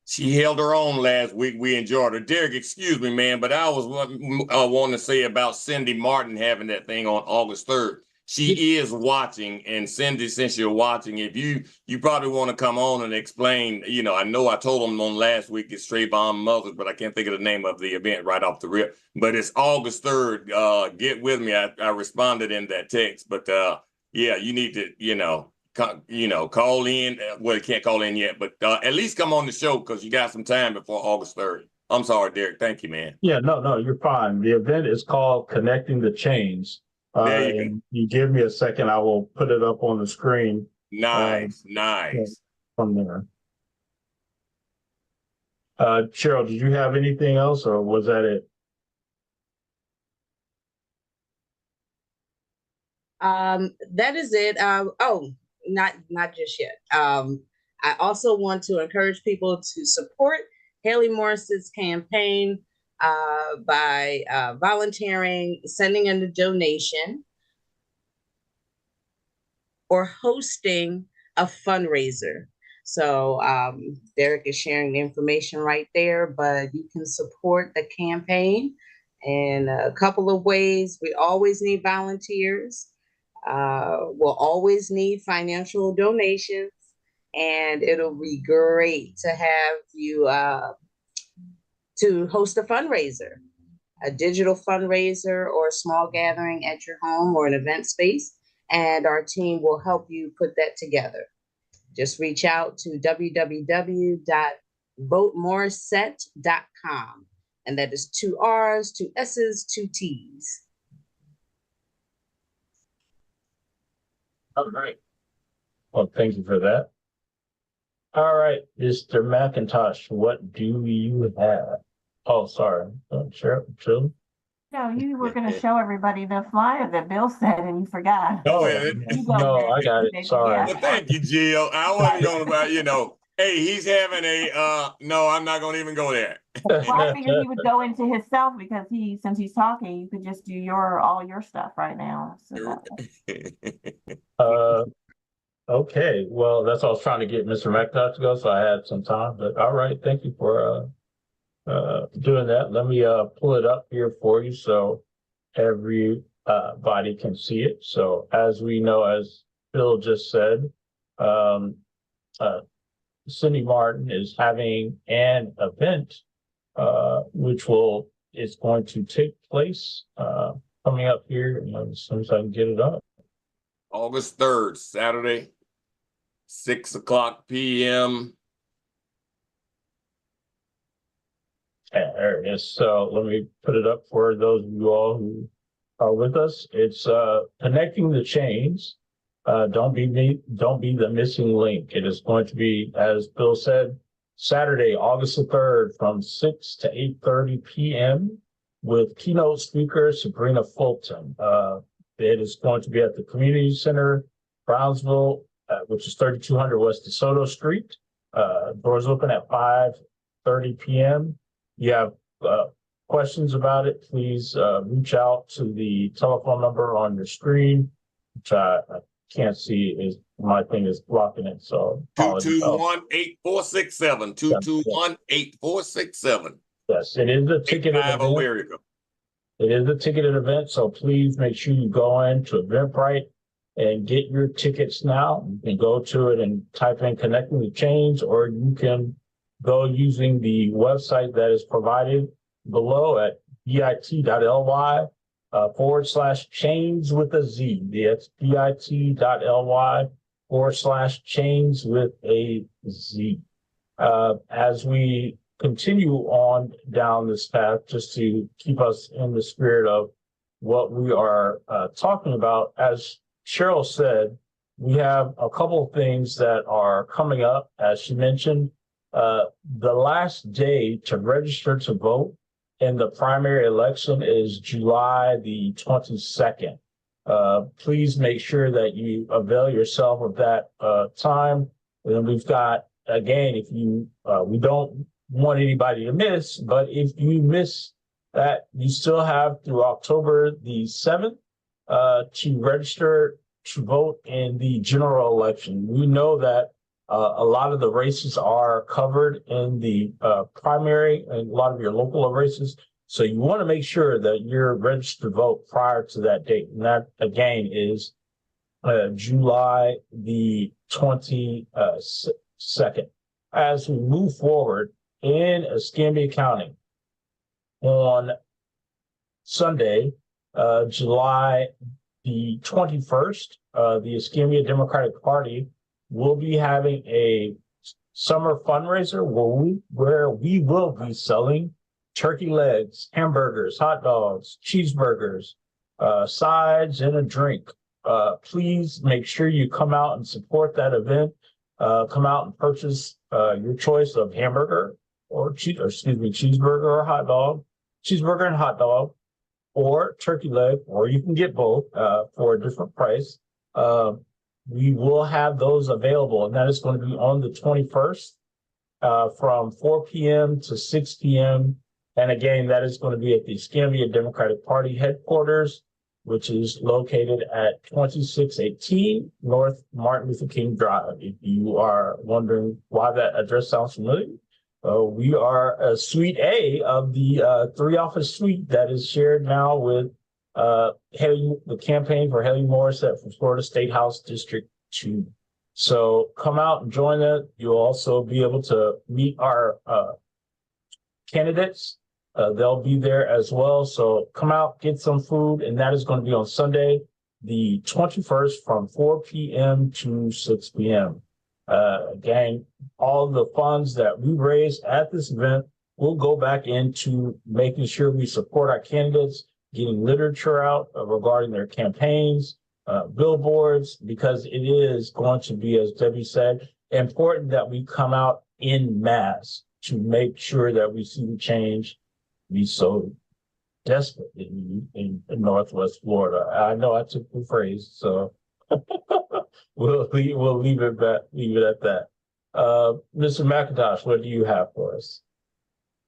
She held her own last week. We enjoyed her. Derek, excuse me, man, but I was wanting to say about Cindy Martin having that thing on August 3rd. She is watching, and Cindy, since you're watching, if you probably want to come on and explain, I know I told them on last week it's Trayvon Mothers, but I can't think of the name of the event right off the rip. But it's August 3rd. Get with me. I responded in that text, but yeah, you need to, call in. Well, you can't call in yet, but at least come on the show because you got some time before August 3rd. I'm sorry, Derek. Thank you, man. Yeah, no, you're fine. The event is called Connecting the Chains. There you go. And you give me a second, I will put it up on the screen. Nice. From there. Cheryl, did you have anything else, or was that it? That is it. Not just yet. I also want to encourage people to support Haley Morris's campaign by volunteering, sending in a donation, or hosting a fundraiser. So Derek is sharing the information right there, but you can support the campaign in a couple of ways. We always need volunteers. We'll always need financial donations, and it'll be great to have you to host a fundraiser, a digital fundraiser or a small gathering at your home or an event space, and our team will help you put that together. Just reach out to www.votemorissette.com, and that is 2 R's, 2 S's, 2 T's. All right. Well, thank you for that. All right, Mr. McIntosh, what do you have? Oh, sorry. Cheryl. No, you were going to show everybody the flyer that Bill said, and you forgot. Oh, No, I got it. Sorry. Yeah. Well, thank you, Jill. I wasn't going to, hey, he's having no, I'm not going to even go there. Well, I figured he would go into himself because since he's talking, you could just do all your stuff right now. So Okay. Well, that's what I was trying to get Mr. McIntosh to go, so I had some time. But all right, thank you for doing that. Let me pull it up here for you so everybody can see it. So as we know, as Bill just said, Cindy Martin is having an event which is going to take place coming up here as soon as I can get it up. August 3rd, Saturday, 6:00 p.m. There it is. So let me put it up for those of you all who are with us. It's Connecting the Chains. Don't be the missing link. It is going to be, as Bill said, Saturday, August the 3rd from 6 to 8:30 p.m. with keynote speaker Sabrina Fulton. It is going to be at the Community Center, Brownsville, which is 3200 West DeSoto Street. Doors open at 5:30 p.m. You have questions about it, please reach out to the telephone number on your screen, which I can't see. My thing is blocking it. So 221-8467. 221-8467. Yes, it is a ticketed event. It is a ticketed event, so please make sure you go into Eventbrite and get your tickets now. You can go to it and type in Connecting the Chains, or you can go using the website that is provided below at bit.ly/chains with a Z. That's bit.ly/chains with a Z. As we continue on down this path, just to keep us in the spirit of what we are talking about, as Cheryl said, we have a couple of things that are coming up. As she mentioned, the last day to register to vote in the primary election is July the 22nd. Please make sure that you avail yourself of that time. And then we've got, again, if you, we don't want anybody to miss, but if you miss that, you still have through October the 7th to register to vote in the general election. We know that a lot of the races are covered in the primary and a lot of your local races. So you want to make sure that you're registered to vote prior to that date. And that, again, is July the 22nd. As we move forward in Escambia County on Sunday, July the 21st, the Escambia Democratic Party will be having a summer fundraiser where we will be selling turkey legs, hamburgers, hot dogs, cheeseburgers, sides, and a drink. Please make sure you come out and support that event. Come out and purchase your choice of hamburger cheeseburger or hot dog, cheeseburger and hot dog, or turkey leg, or you can get both for a different price. We will have those available, and that is going to be on the 21st from 4 p.m. to 6 p.m. And again, that is going to be at the Escambia Democratic Party headquarters, which is located at 2618 North Martin Luther King Drive. If you are wondering why that address sounds familiar, we are a Suite A of the three-office suite that is shared now with the campaign for Haley Morissette from Florida State House District 2. So come out and join us. You'll also be able to meet our candidates. They'll be there as well. So come out, get some food, and that is going to be on Sunday, the 21st from 4 p.m. to 6 p.m. Again, all the funds that we raise at this event will go back into making sure we support our candidates, getting literature out regarding their campaigns, billboards, because it is going to be, as Debbie said, important that we come out in mass to make sure that we see the change we so desperately need in Northwest Florida. I know I took the phrase, so we'll leave it at that. Mr. McIntosh, what do you have for us?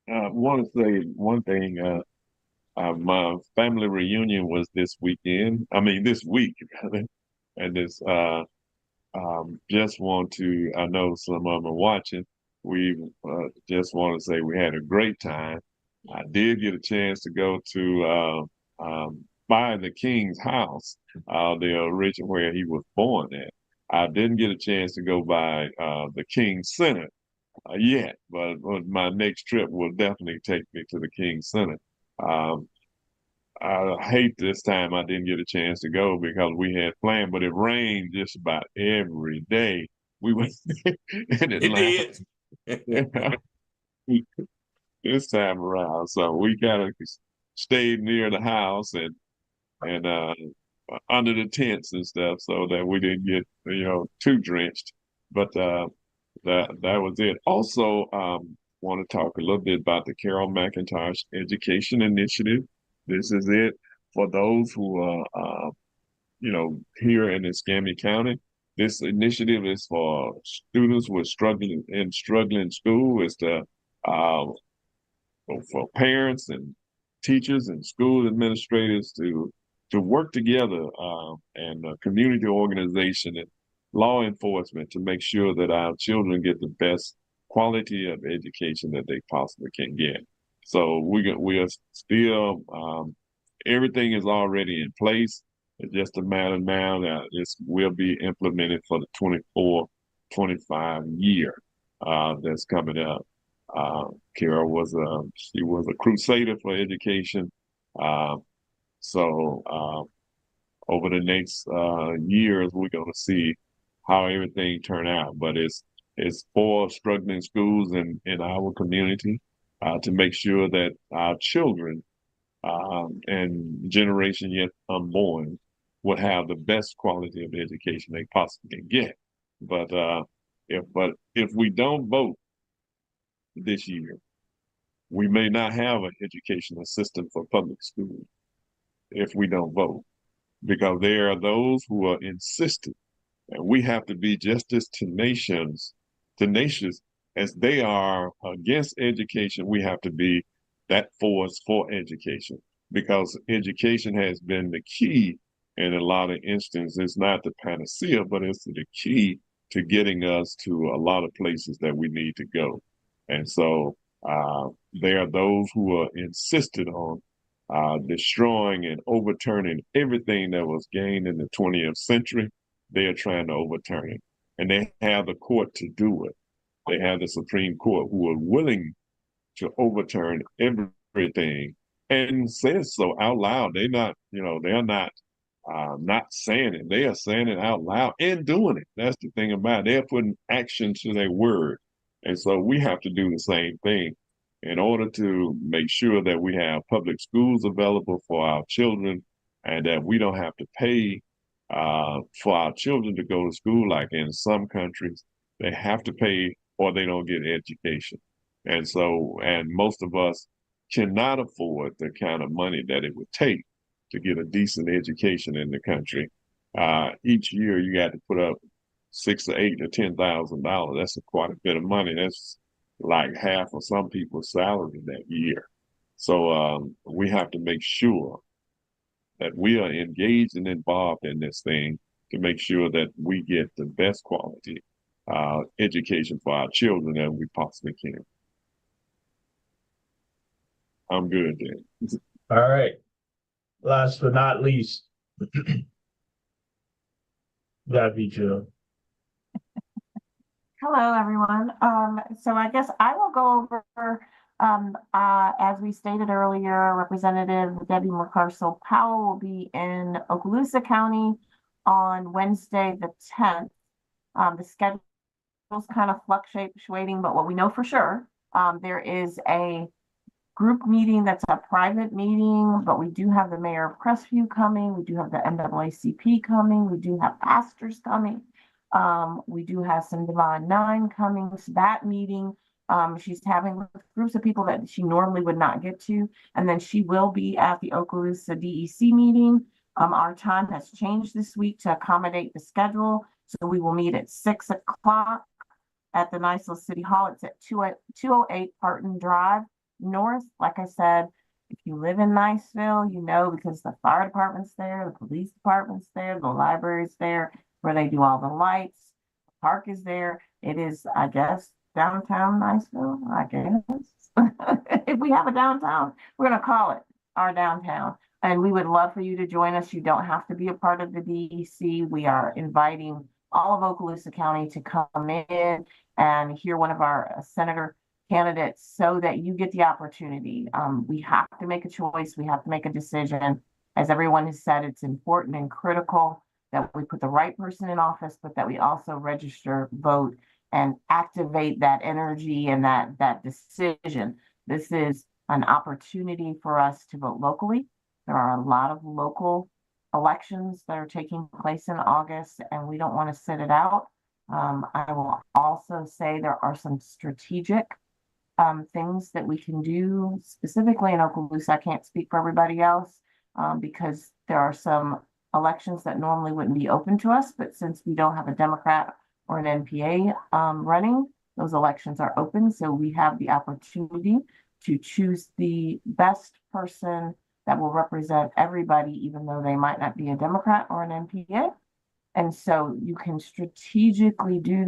I want to say one thing. My family reunion was this week, rather. And this, just want to, I know some of them are watching. We just want to say we had a great time. I did get a chance to go to by the King's house, the original where he was born at. I didn't get a chance to go by the King's Center yet, but my next trip will definitely take me to the King's Center. I hate this time I didn't get a chance to go because we had planned, but it rained just about every day. We went in Atlanta. It did. This time around. So we kind of stayed near the house and under the tents and stuff so that we didn't get, too drenched. But that was it. Also, want to talk a little bit about the Carol McIntosh Education Initiative. This is it for those who are, here in Escambia County. This initiative is for students who are struggling in school. It's for parents and teachers and school administrators to work together and community organization and law enforcement to make sure that our children get the best quality of education that they possibly can get. So we are still, everything is already in place. It's just a matter now that this will be implemented for the 24-25 year that's coming up. Carol was a crusader for education. So over the next years, we're going to see how everything turn out. But it's for struggling schools in our community to make sure that our children and generation yet unborn would have the best quality of education they possibly can get. But if we don't vote this year, we may not have an educational system for public schools if we don't vote, because there are those who are insistent, and we have to be just as tenacious as they are against education. We have to be that force for education, because education has been the key in a lot of instances. It's not the panacea, but it's the key to getting us to a lot of places that we need to go. And so there are those who are insisted on destroying and overturning everything that was gained in the 20th century. They are trying to overturn it. And they have the court to do it. They have the Supreme Court who are willing to overturn everything and says so out loud. They're not, they're not saying it. They are saying it out loud and doing it. That's the thing about it. They're putting action to their word. And so we have to do the same thing. in order to make sure that we have public schools available for our children and that we don't have to pay for our children to go to school, like in some countries, they have to pay or they don't get education. And so, and most of us cannot afford the kind of money that it would take to get a decent education in the country. Each year you got to put up $6 or $8 or $10,000. That's quite a bit of money. That's like half of some people's salary that year. So we have to make sure that we are engaged and involved in this thing to make sure that we get the best quality education for our children that we possibly can. I'm good, Dan. All right. Last but not least, that'd be Jill. Hello, everyone. So I guess I will go over, as we stated earlier, Representative Debbie McCarcel Powell will be in Okaloosa County on Wednesday, the 10th. The schedule's kind of fluctuating, but what we know for sure, there is a group meeting that's a private meeting, but we do have the mayor of Crestview coming. We do have the NAACP coming. We do have pastors coming. We do have some Divine Nine coming. So that meeting, she's having with groups of people that she normally would not get to. And then she will be at the Okaloosa DEC meeting. Our time has changed this week to accommodate the schedule. So we will meet at 6 o'clock at the Niceville City Hall. It's at 208 Parton Drive North. Like I said, if you live in Niceville, you know, because the fire department's there, the police department's there, the library's there, where they do all the lights. The park is there. It is, I guess, downtown Niceville, I guess. If we have a downtown, we're going to call it our downtown. And we would love for you to join us. You don't have to be a part of the DEC. We are inviting all of Okaloosa County to come in and hear one of our senator candidates so that you get the opportunity. We have to make a choice. We have to make a decision. As everyone has said, it's important and critical that we put the right person in office, but that we also register, vote, and activate that energy and that decision. This is an opportunity for us to vote locally. There are a lot of local elections that are taking place in August, and we don't want to sit it out. I will also say there are some strategic things that we can do specifically in Okaloosa. I can't speak for everybody else because there are some elections that normally wouldn't be open to us, but since we don't have a Democrat or an NPA running, those elections are open. So we have the opportunity to choose the best person that will represent everybody, even though they might not be a Democrat or an NPA. And so you can strategically do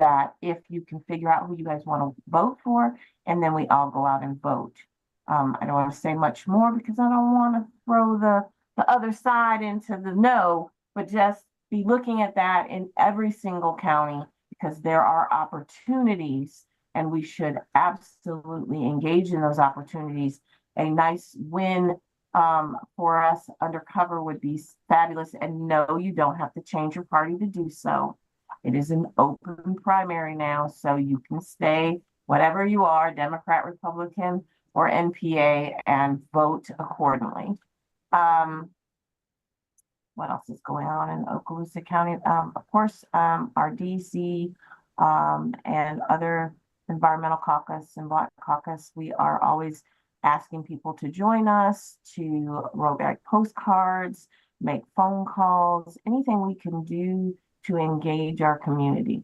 that if you can figure out who you guys want to vote for, and then we all go out and vote. I don't want to say much more because I don't want to throw the other side into the no, but just be looking at that in every single county because there are opportunities and we should absolutely engage in those opportunities. A nice win for us undercover would be fabulous. And no, you don't have to change your party to do so. It is an open primary now, so you can stay whatever you are, Democrat, Republican, or NPA, and vote accordingly. What else is going on in Okaloosa County? Of course, our DC and other environmental caucus and Black caucus, we are always asking people to join us, to write back postcards, make phone calls, anything we can do to engage our community.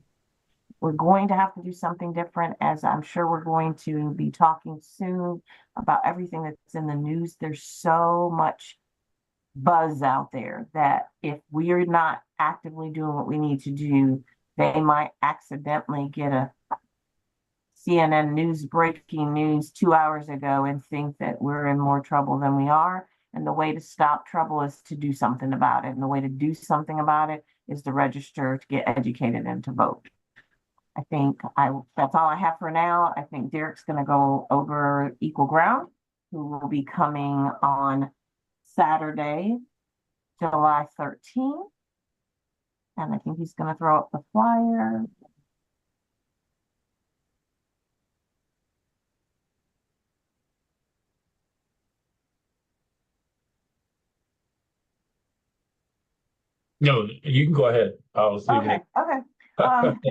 We're going to have to do something different, as I'm sure we're going to be talking soon about everything that's in the news. There's so much buzz out there that if we're not actively doing what we need to do, they might accidentally get a CNN news breaking news 2 hours ago and think that we're in more trouble than we are. And the way to stop trouble is to do something about it. And the way to do something about it is to register, to get educated, and to vote. I think that's all I have for now. I think Derek's going to go over Equal Ground, who will be coming on Saturday, July 13th. And I think he's going to throw up the flyer. No, you can go ahead. I was leaving Okay, okay.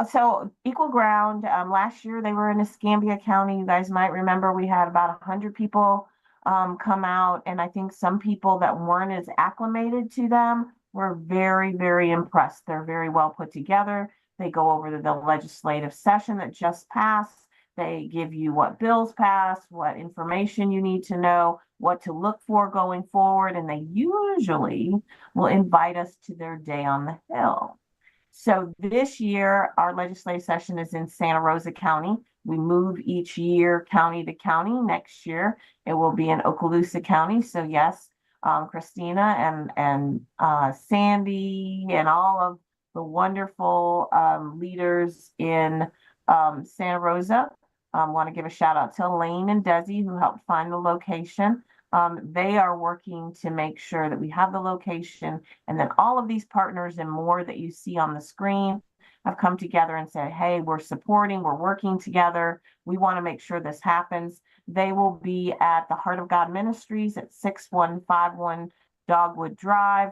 So Equal Ground, last year they were in Escambia County. You guys might remember we had about 100 people come out, and I think some people that weren't as acclimated to them were very, very impressed. They're very well put together. They go over the legislative session that just passed. They give you what bills passed, what information you need to know, what to look for going forward, and they usually will invite us to their day on the Hill. So this year, our legislative session is in Santa Rosa County. We move each year county to county. Next year, it will be in Okaloosa County. So yes, Christina and Sandy and all of the wonderful leaders in Santa Rosa. Want to give a shout out to Elaine and Desi who helped find the location. They are working to make sure that we have the location, and then all of these partners and more that you see on the screen have come together and said, hey, we're supporting, we're working together. We want to make sure this happens. They will be at the Heart of God Ministries at 6151 Dogwood Drive.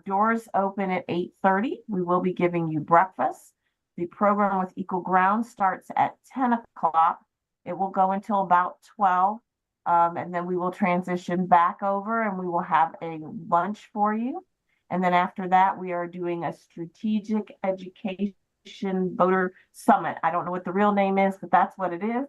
Doors open at 8:30. We will be giving you breakfast. The program with Equal Ground starts at 10 o'clock. It will go until about 12. And then we will transition back over and we will have a lunch for you. And then after that, we are doing a strategic education voter summit. I don't know what the real name is, but that's what it is.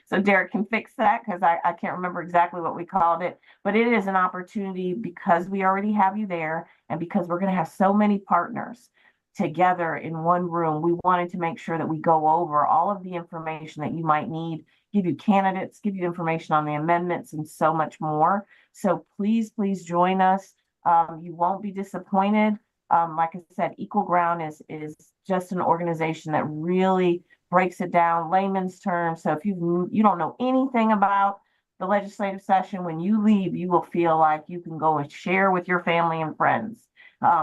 So Derek can fix that because I can't remember exactly what we called it. But it is an opportunity because we already have you there and because we're going to have so many partners together in one room. We wanted to make sure that we go over all of the information that you might need, give you candidates, give you information on the amendments and so much more. So please, please join us. You won't be disappointed. Like I said, Equal Ground is just an organization that really breaks it down layman's terms. So if you don't know anything about the legislative session, when you leave, you will feel like you can go and share with your family and friends.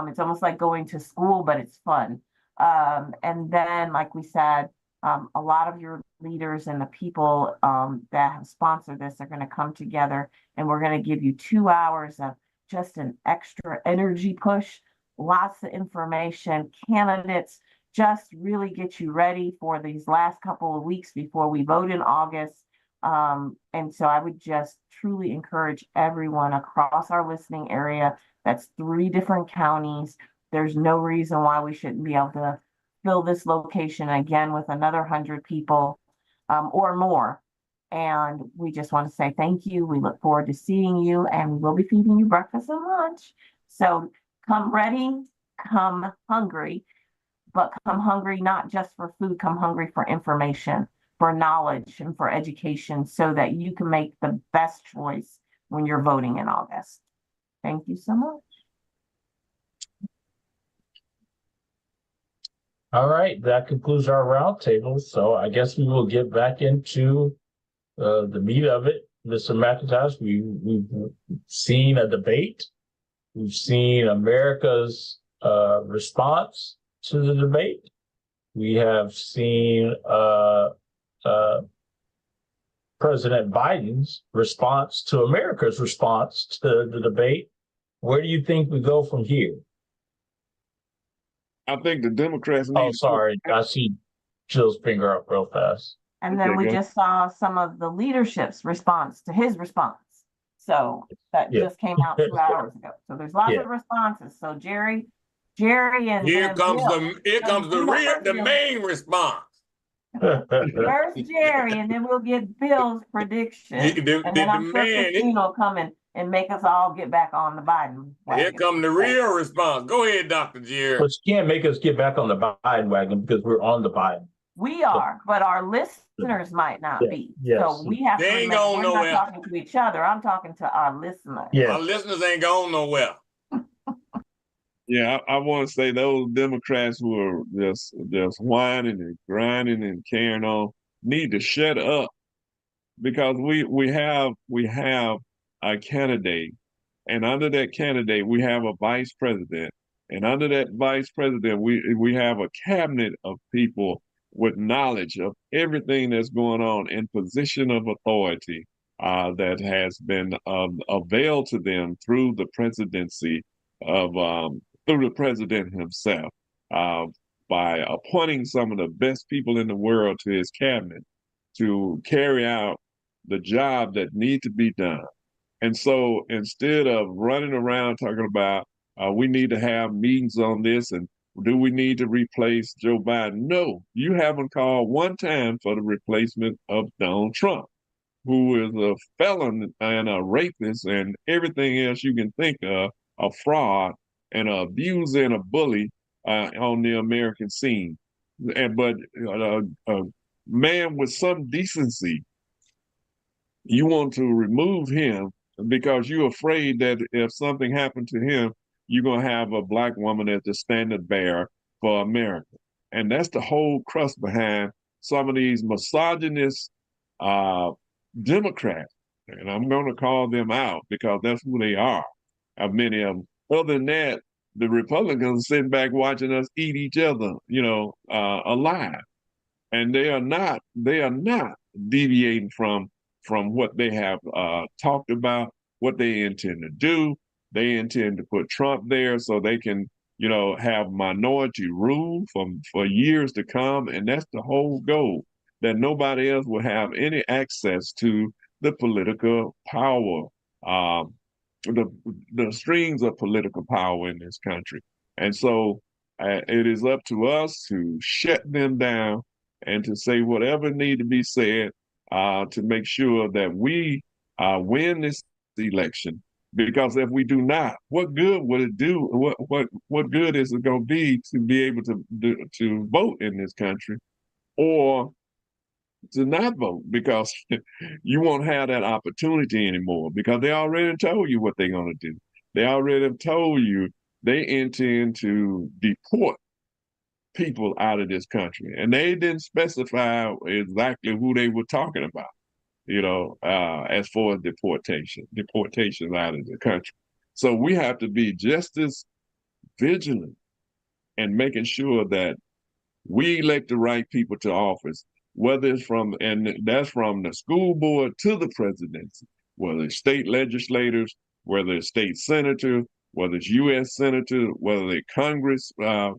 It's almost like going to school, but it's fun. And then, like we said, a lot of your leaders and the people that have sponsored this are going to come together, and we're going to give you 2 hours of just an extra energy push, lots of information, candidates, just really get you ready for these last couple of weeks before we vote in August. And so I would just truly encourage everyone across our listening area. That's 3 different counties. There's no reason why we shouldn't be able to fill this location again with another 100 people or more. And we just want to say thank you. We look forward to seeing you, and we'll be feeding you breakfast and lunch. So come ready, come hungry, but come hungry not just for food, come hungry for information, for knowledge, and for education so that you can make the best choice when you're voting in August. Thank you so much. All right, that concludes our roundtable. So I guess we will get back into the meat of it. Mr. McIntosh, we've seen a debate. We've seen America's response to the debate. We have seen President Biden's response to America's response to the debate. Where do you think we go from here? I think the Democrats need. Oh, sorry. I see Jill's finger up real fast. And then we just saw some of the leadership's response to his response. So that just came out 2 hours ago. So there's lots of responses. So Jerry and here comes Bill, the main response. First Jerry, and then we'll get Bill's prediction. And then I'm sure Christina will come and make us all get back on the Biden wagon. Here come the real response. Go ahead, Dr. Jerry. But you can't make us get back on the Biden wagon because we're on the Biden. We are, but our listeners might not be. Yes. So we have to remember, we're not talking to each other. I'm talking to our listeners. Yes. Our listeners ain't going nowhere. Yeah, I want to say those Democrats who are just whining and grinding and carrying on need to shut up, because we have a candidate, and under that candidate we have a vice president, and under that vice president we have a cabinet of people with knowledge of everything that's going on in position of authority that has been availed to them through the presidency through the president himself, by appointing some of the best people in the world to his cabinet to carry out the job that need to be done. And so instead of running around talking about we need to have meetings on this and do we need to replace Joe Biden? No, you haven't called one time for the replacement of Donald Trump, who is a felon and a rapist and everything else you can think of, a fraud and an abuser and a bully on the American scene. But a man with some decency, you want to remove him because you're afraid that if something happened to him, you're going to have a black woman as the standard bearer for America. And that's the whole crust behind some of these misogynist Democrats. And I'm going to call them out because that's who they are, many of them. Other than that, the Republicans are sitting back watching us eat each other, alive. And they are not deviating from what they have talked about, what they intend to do. They intend to put Trump there so they can, have minority rule for years to come. And that's the whole goal, that nobody else will have any access to the political power, the strings of political power in this country. And so it is up to us to shut them down and to say whatever need to be said to make sure that we win this election. Because if we do not, what good would it do? What good is it going to be able to vote in this country, or to not vote? Because you won't have that opportunity anymore. Because they already told you what they're going to do. They already have told you they intend to deport people out of this country, and they didn't specify exactly who they were talking about. As far as deportation out of the country. So we have to be just as vigilant in making sure that we elect the right people to office, whether it's and that's from the school board to the presidency, whether it's state legislators, whether it's state senators, whether it's U.S. senators, whether they're Congress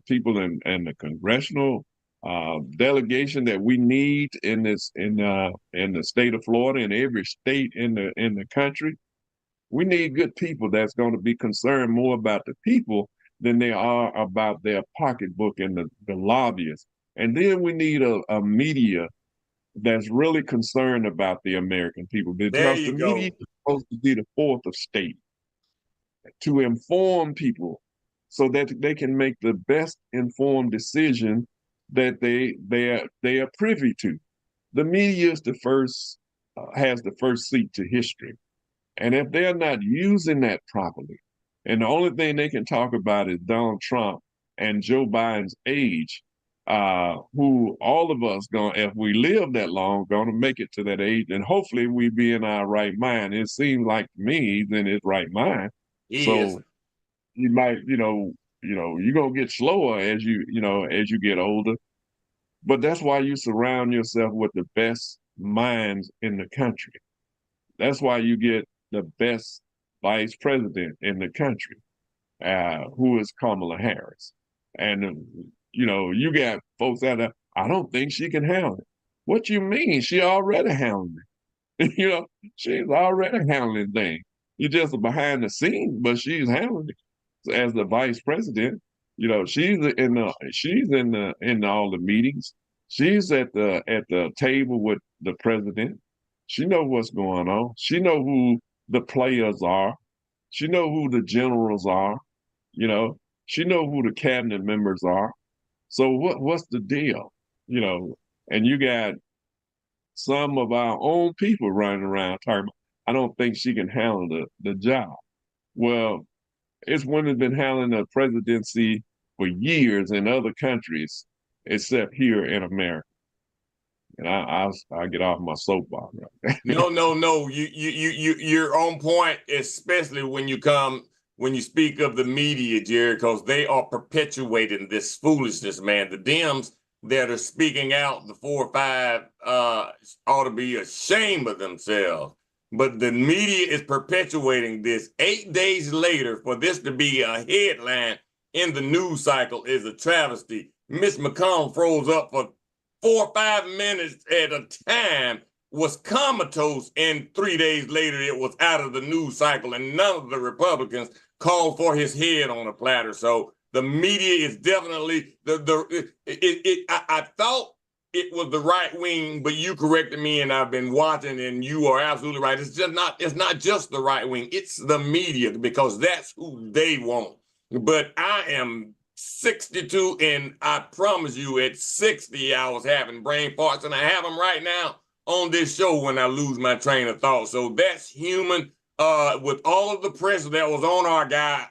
people and the congressional delegation that we need in the state of Florida and every state in the country. We need good people that's going to be concerned more about the people than they are about their pocketbook and the lobbyists. And then we need a media that's really concerned about the American people, because the media is supposed to be the fourth estate to inform people so that they can make the best informed decision that they are privy to. The media is has the first seat to history. And if they're not using that properly, and the only thing they can talk about is Donald Trump and Joe Biden's age, who all of us if we live that long, gonna make it to that age, and hopefully we be in our right mind. It seems like to me he's in his right mind. So you might, you're gonna get slower as you get older. But that's why you surround yourself with the best minds in the country. That's why you get the best vice president in the country, who is Kamala Harris. And, you got folks out there, I don't think she can handle it. What you mean? She already handling it. She's already handling things. You're just behind the scenes, but she's handling it as the vice president. She's in all the meetings. She's at the table with the president. She knows what's going on. She knows who the players are. She knows who the generals are. She knows who the cabinet members are. So what's the deal? And you got some of our own people running around talking about, I don't think she can handle the job. Well, it's women been handling the presidency for years in other countries, except here in America. And I'll get off my soapbox. Right? No. You're on point, especially when you speak of the media, Jerry, because they are perpetuating this foolishness, man. The Dems that are speaking out, the 4 or 5, ought to be ashamed of themselves. but the media is perpetuating this. 8 days later, for this to be a headline in the news cycle is a travesty. Miss McComb froze up for 4 or 5 minutes at a time, was comatose, and 3 days later it was out of the news cycle, and none of the Republicans called for his head on a platter. So the media is definitely I thought it was the right wing, but you corrected me, and I've been watching, and you are absolutely right. It's not just the right wing, it's the media, because that's who they want. But I am 62, and I promise you at 60 I was having brain farts, and I have them right now on this show when I lose my train of thought. So that's human. With all of the pressure that was on our guy,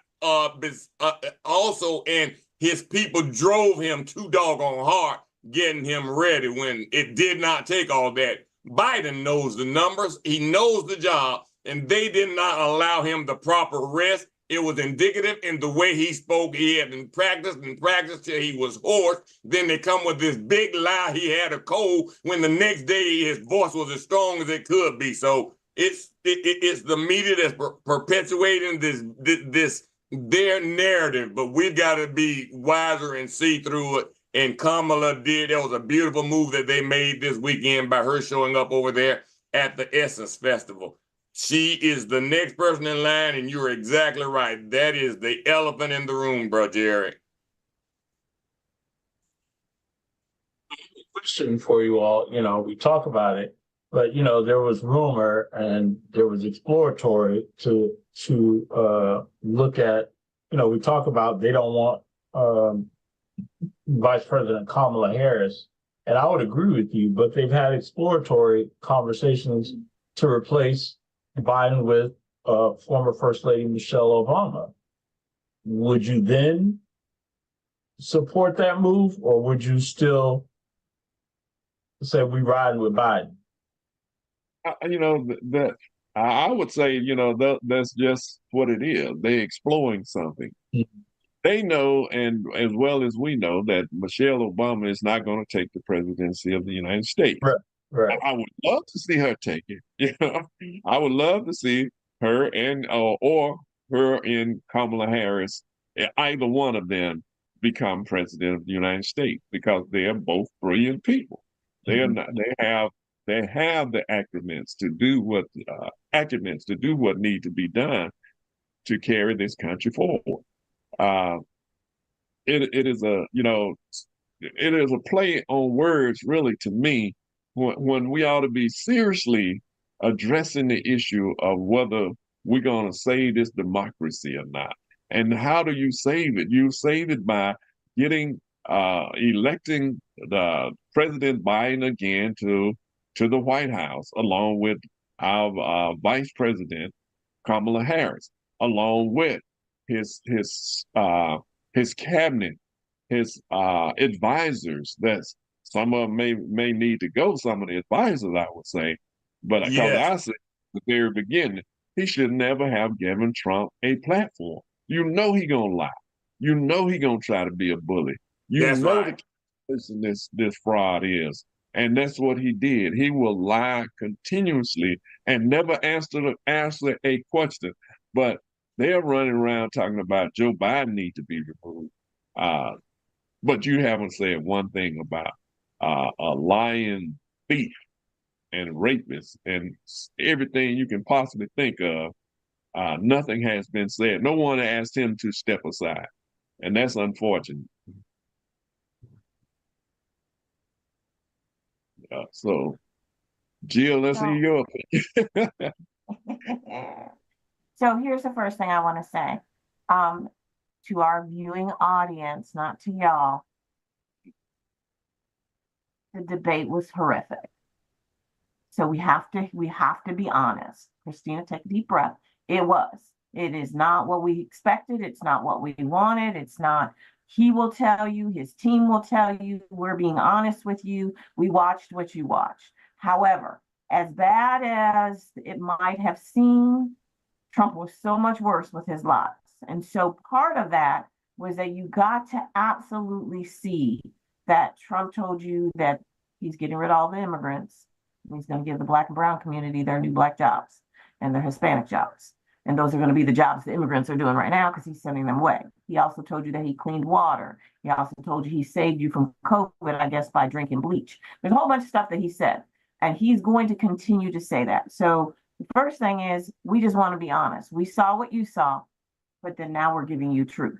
also, and his people drove him too doggone hard, getting him ready when it did not take all that. Biden knows the numbers, he knows the job, and they did not allow him the proper rest. It was indicative in the way he spoke. He had been practiced till he was hoarse. Then they come with this big lie he had a cold, when the next day his voice was as strong as it could be. So it's the media that's perpetuating this their narrative, but we've got to be wiser and see through it. And Kamala did. That was a beautiful move that they made this weekend by her showing up over there at the Essence Festival. She is the next person in line, and you're exactly right. That is the elephant in the room, bro, Jerry. Question for you all, we talk about it, but there was rumor and there was exploratory to look at, we talk about they don't want Vice President Kamala Harris, and I would agree with you, but they've had exploratory conversations to replace Biden with former First Lady Michelle Obama. Would you then support that move, or would you still say we riding with Biden? I would say, that's just what it is. They're exploring something. Mm-hmm. They know, and as well as we know, that Michelle Obama is not going to take the presidency of the United States. Right. I would love to see her take it. I would love to see her and or her and Kamala Harris, either one of them, become president of the United States, because they are both brilliant people. They are not. They have the acromens to do what need to be done to carry this country forward. It is a play on words, really, to me, when we ought to be seriously addressing the issue of whether we're going to save this democracy or not. And how do you save it? You save it by electing the President Biden again to the White House, along with our Vice President Kamala Harris, along with his cabinet, his advisors. That's some of them may need to go. Some of the advisors, I would say, but because I said at the very beginning, he should never have given Trump a platform. You know he gonna lie. You know he gonna try to be a bully. You know the person this fraud is, and that's what he did. He will lie continuously and never answer a question. But they are running around talking about Joe Biden need to be removed. But you haven't said one thing about a lying thief and rapist and everything you can possibly think of. Nothing has been said. No one asked him to step aside, and that's unfortunate. So, Jill, let's hear your opinion. So here's the first thing I want to say to our viewing audience, not to y'all. The debate was horrific. So we have to be honest. Christina, take a deep breath. It was. It is not what we expected. It's not what we wanted. It's not. He will tell you, his team will tell you, we're being honest with you. We watched what you watched. However, as bad as it might have seemed, Trump was so much worse with his lies. And so part of that was that you got to absolutely see that Trump told you that he's getting rid of all the immigrants. He's going to give the Black and brown community their new black jobs. and they're Hispanic jobs. And those are going to be the jobs the immigrants are doing right now because he's sending them away. He also told you that he cleaned water. He also told you he saved you from COVID, I guess, by drinking bleach. There's a whole bunch of stuff that he said, and he's going to continue to say that. So the first thing is we just want to be honest. We saw what you saw, but then now we're giving you truth.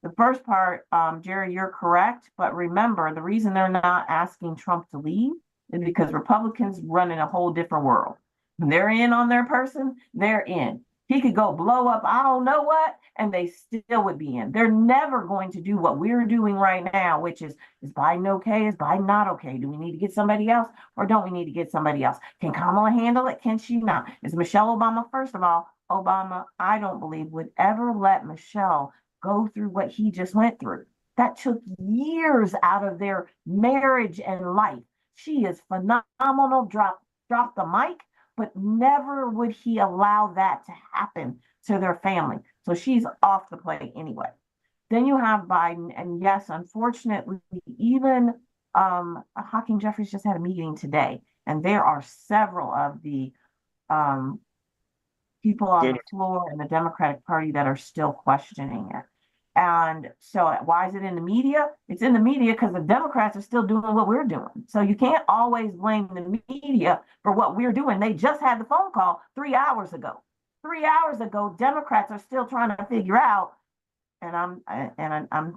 The first part, Jerry, you're correct. But remember, the reason they're not asking Trump to leave is because Republicans run in a whole different world. When they're in on their person, they're in. He could go blow up, I don't know what, and they still would be in. They're never going to do what we're doing right now, which is Biden okay? Is Biden not okay? Do we need to get somebody else or don't we need to get somebody else? Can Kamala handle it? Can she not? Is Michelle Obama, first of all, Obama, I don't believe would ever let Michelle go through what he just went through. That took years out of their marriage and life. She is phenomenal. Drop the mic. But never would he allow that to happen to their family. So she's off the plate anyway. Then you have Biden, and yes, unfortunately, even Hakeem Jeffries just had a meeting today, and there are several of the people on the floor in the Democratic Party that are still questioning it. And so why is it in the media? It's in the media because the Democrats are still doing what we're doing. So you can't always blame the media for what we're doing. They just had the phone call 3 hours ago. 3 hours ago, Democrats are still trying to figure out, and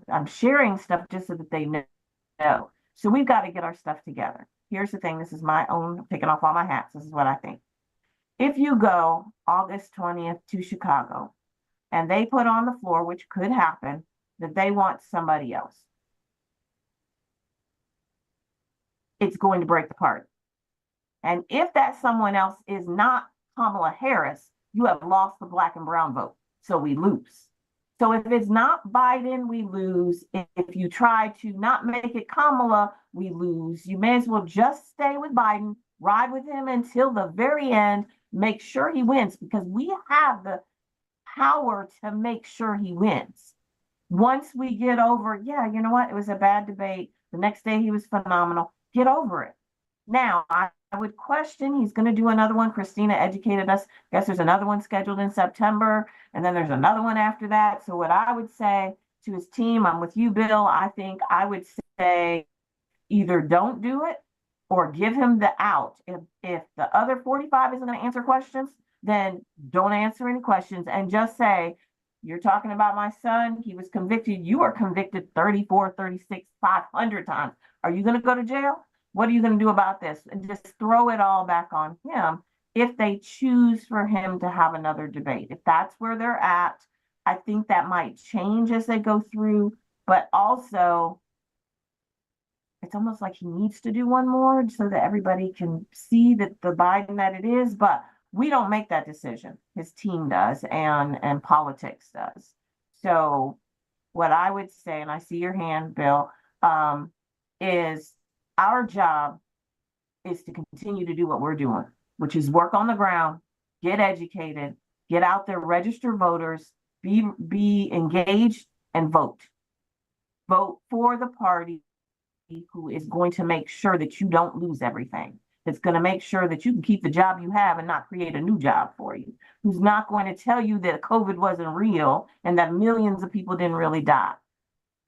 I'm sharing stuff just so that they know. So we've got to get our stuff together. Here's the thing. This is my own, picking off all my hats. This is what I think. If you go August 20th to Chicago, and they put on the floor, which could happen, that they want somebody else, it's going to break the party. And if that someone else is not Kamala Harris, you have lost the black and brown vote. So we lose. So if it's not Biden, we lose. If you try to not make it Kamala, we lose. You may as well just stay with Biden, ride with him until the very end, make sure he wins, because we have the power to make sure he wins. Once we get over, yeah, you know what? It was a bad debate. The next day he was phenomenal. Get over it. Now, I would question, he's going to do another one. Christina educated us. Guess there's another one scheduled in September, and then there's another one after that. So what I would say to his team, I'm with you, Bill. I think I would say either don't do it or give him the out. If the other 45 isn't going to answer questions, then don't answer any questions and just say, you're talking about my son. He was convicted. You are convicted 34, 36, 500 times. Are you going to go to jail? What are you going to do about this? And just throw it all back on him if they choose for him to have another debate. If that's where they're at, I think that might change as they go through. But also, it's almost like he needs to do one more so that everybody can see that the Biden that it is. But we don't make that decision. His team does, and politics does. So what I would say, and I see your hand, Bill, is our job is to continue to do what we're doing, which is work on the ground, get educated, get out there, register voters, be engaged, and vote. Vote for the party who is going to make sure that you don't lose everything. That's going to make sure that you can keep the job you have and not create a new job for you. Who's not going to tell you that COVID wasn't real and that millions of people didn't really die.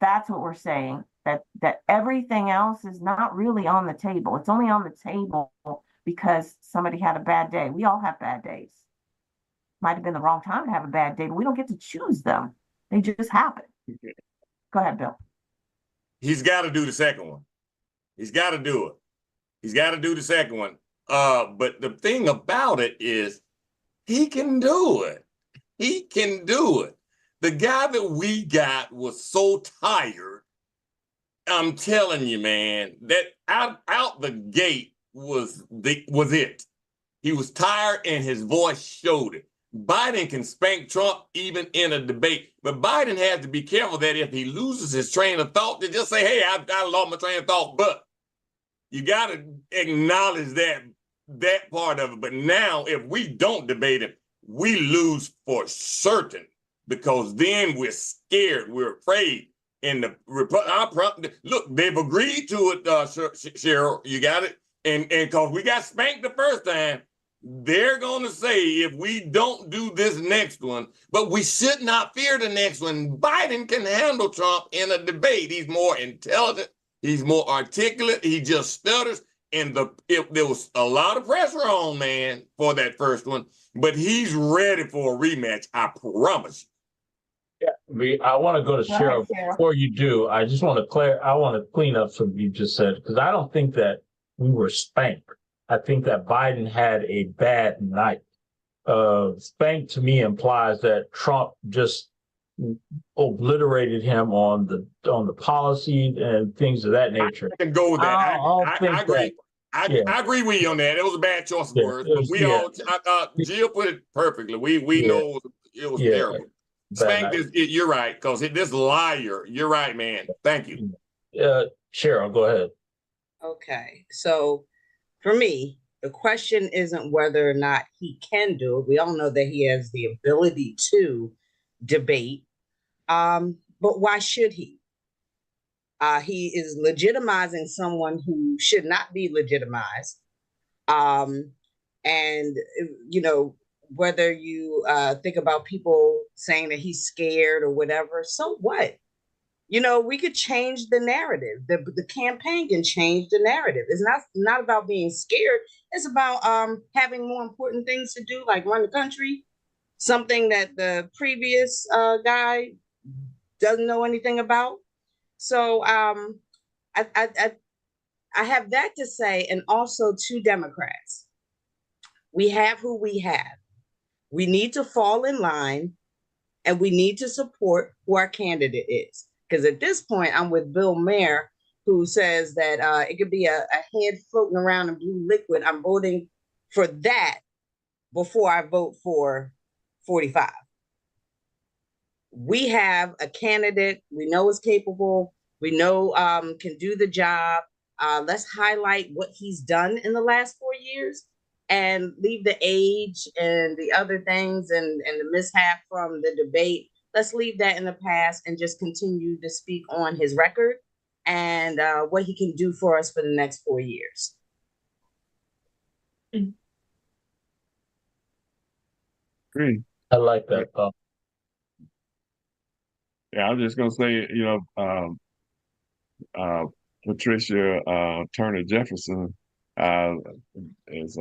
That's what we're saying, that everything else is not really on the table. It's only on the table because somebody had a bad day. We all have bad days. Might have been the wrong time to have a bad day, but we don't get to choose them. They just happen. Go ahead, Bill. He's got to do the second one. He's got to do it. He's got to do the second one. But the thing about it is he can do it. He can do it. The guy that we got was so tired. I'm telling you, man, that out the gate was it. He was tired and his voice showed it. Biden can spank Trump even in a debate, but Biden has to be careful that if he loses his train of thought, to just say, hey, I lost my train of thought, but you got to acknowledge that part of it. But now, if we don't debate him, we lose for certain, because then we're scared, we're afraid. And look, they've agreed to it, Cheryl. You got it, and because we got spanked the first time, they're going to say if we don't do this next one, but we should not fear the next one. Biden can handle Trump in a debate. He's more intelligent. He's more articulate. He just stutters. And there was a lot of pressure on, man, for that first one, but he's ready for a rematch. I promise you. Yeah, I want to go to Cheryl. Before you do, I just want to I want to clean up something you just said, because I don't think that we were spanked. I think that Biden had a bad night. Spank to me implies that Trump just obliterated him on the policy and things of that nature. I can go with that. I agree. I agree with you on that. It was a bad choice of words, but Jill put it perfectly. We know it was terrible. Spank this. You're right, because this liar. You're right, man. Thank you. Cheryl, go ahead. Okay, so for me, the question isn't whether or not he can do it. We all know that he has the ability to debate, but why should he? He is legitimizing someone who should not be legitimized. And, you know, whether you think about people saying that he's scared or whatever, so what? You know, we could change the narrative. The campaign can change the narrative. It's not about being scared. It's about having more important things to do, like run the country, something that the previous guy doesn't know anything about. So I have that to say, and also to Democrats. We have who we have. We need to fall in line, and we need to support who our candidate is. Because at this point, I'm with Bill Mayer, who says that it could be a head floating around in blue liquid. I'm voting for that before I vote for 45. We have a candidate we know is capable, we know can do the job. Let's highlight what he's done in the last 4 years and leave the age and the other things and the mishap from the debate. Let's leave that in the past and just continue to speak on his record and what he can do for us for the next 4 years. Great. I like that. Yeah, I was just gonna say, Patricia Turner Jefferson is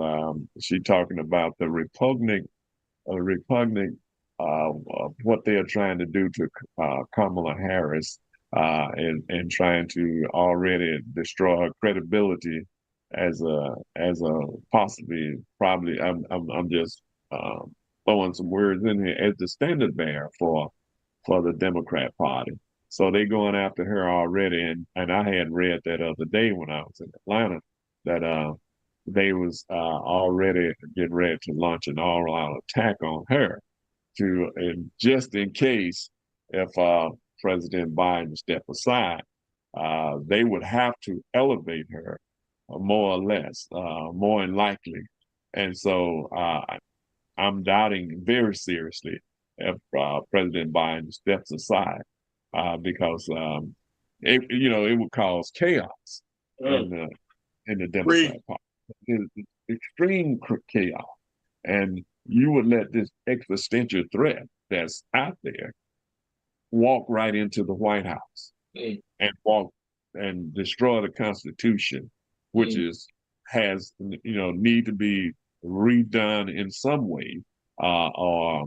she talking about the repugnant what they are trying to do to Kamala Harris and trying to already destroy her credibility as a probably I'm just throwing some words in here as the standard bearer for the Democrat Party. So they're going after her already. And I had read that other day when I was in Atlanta that they was already getting ready to launch an all-out attack on her and just in case if President Biden stepped aside, they would have to elevate her more or less, more than likely. And so I'm doubting very seriously if President Biden steps aside because it would cause chaos in the Democrat Party, extreme chaos, and you would let this existential threat that's out there walk right into the White House and walk and destroy the Constitution, which has need to be redone in some way, or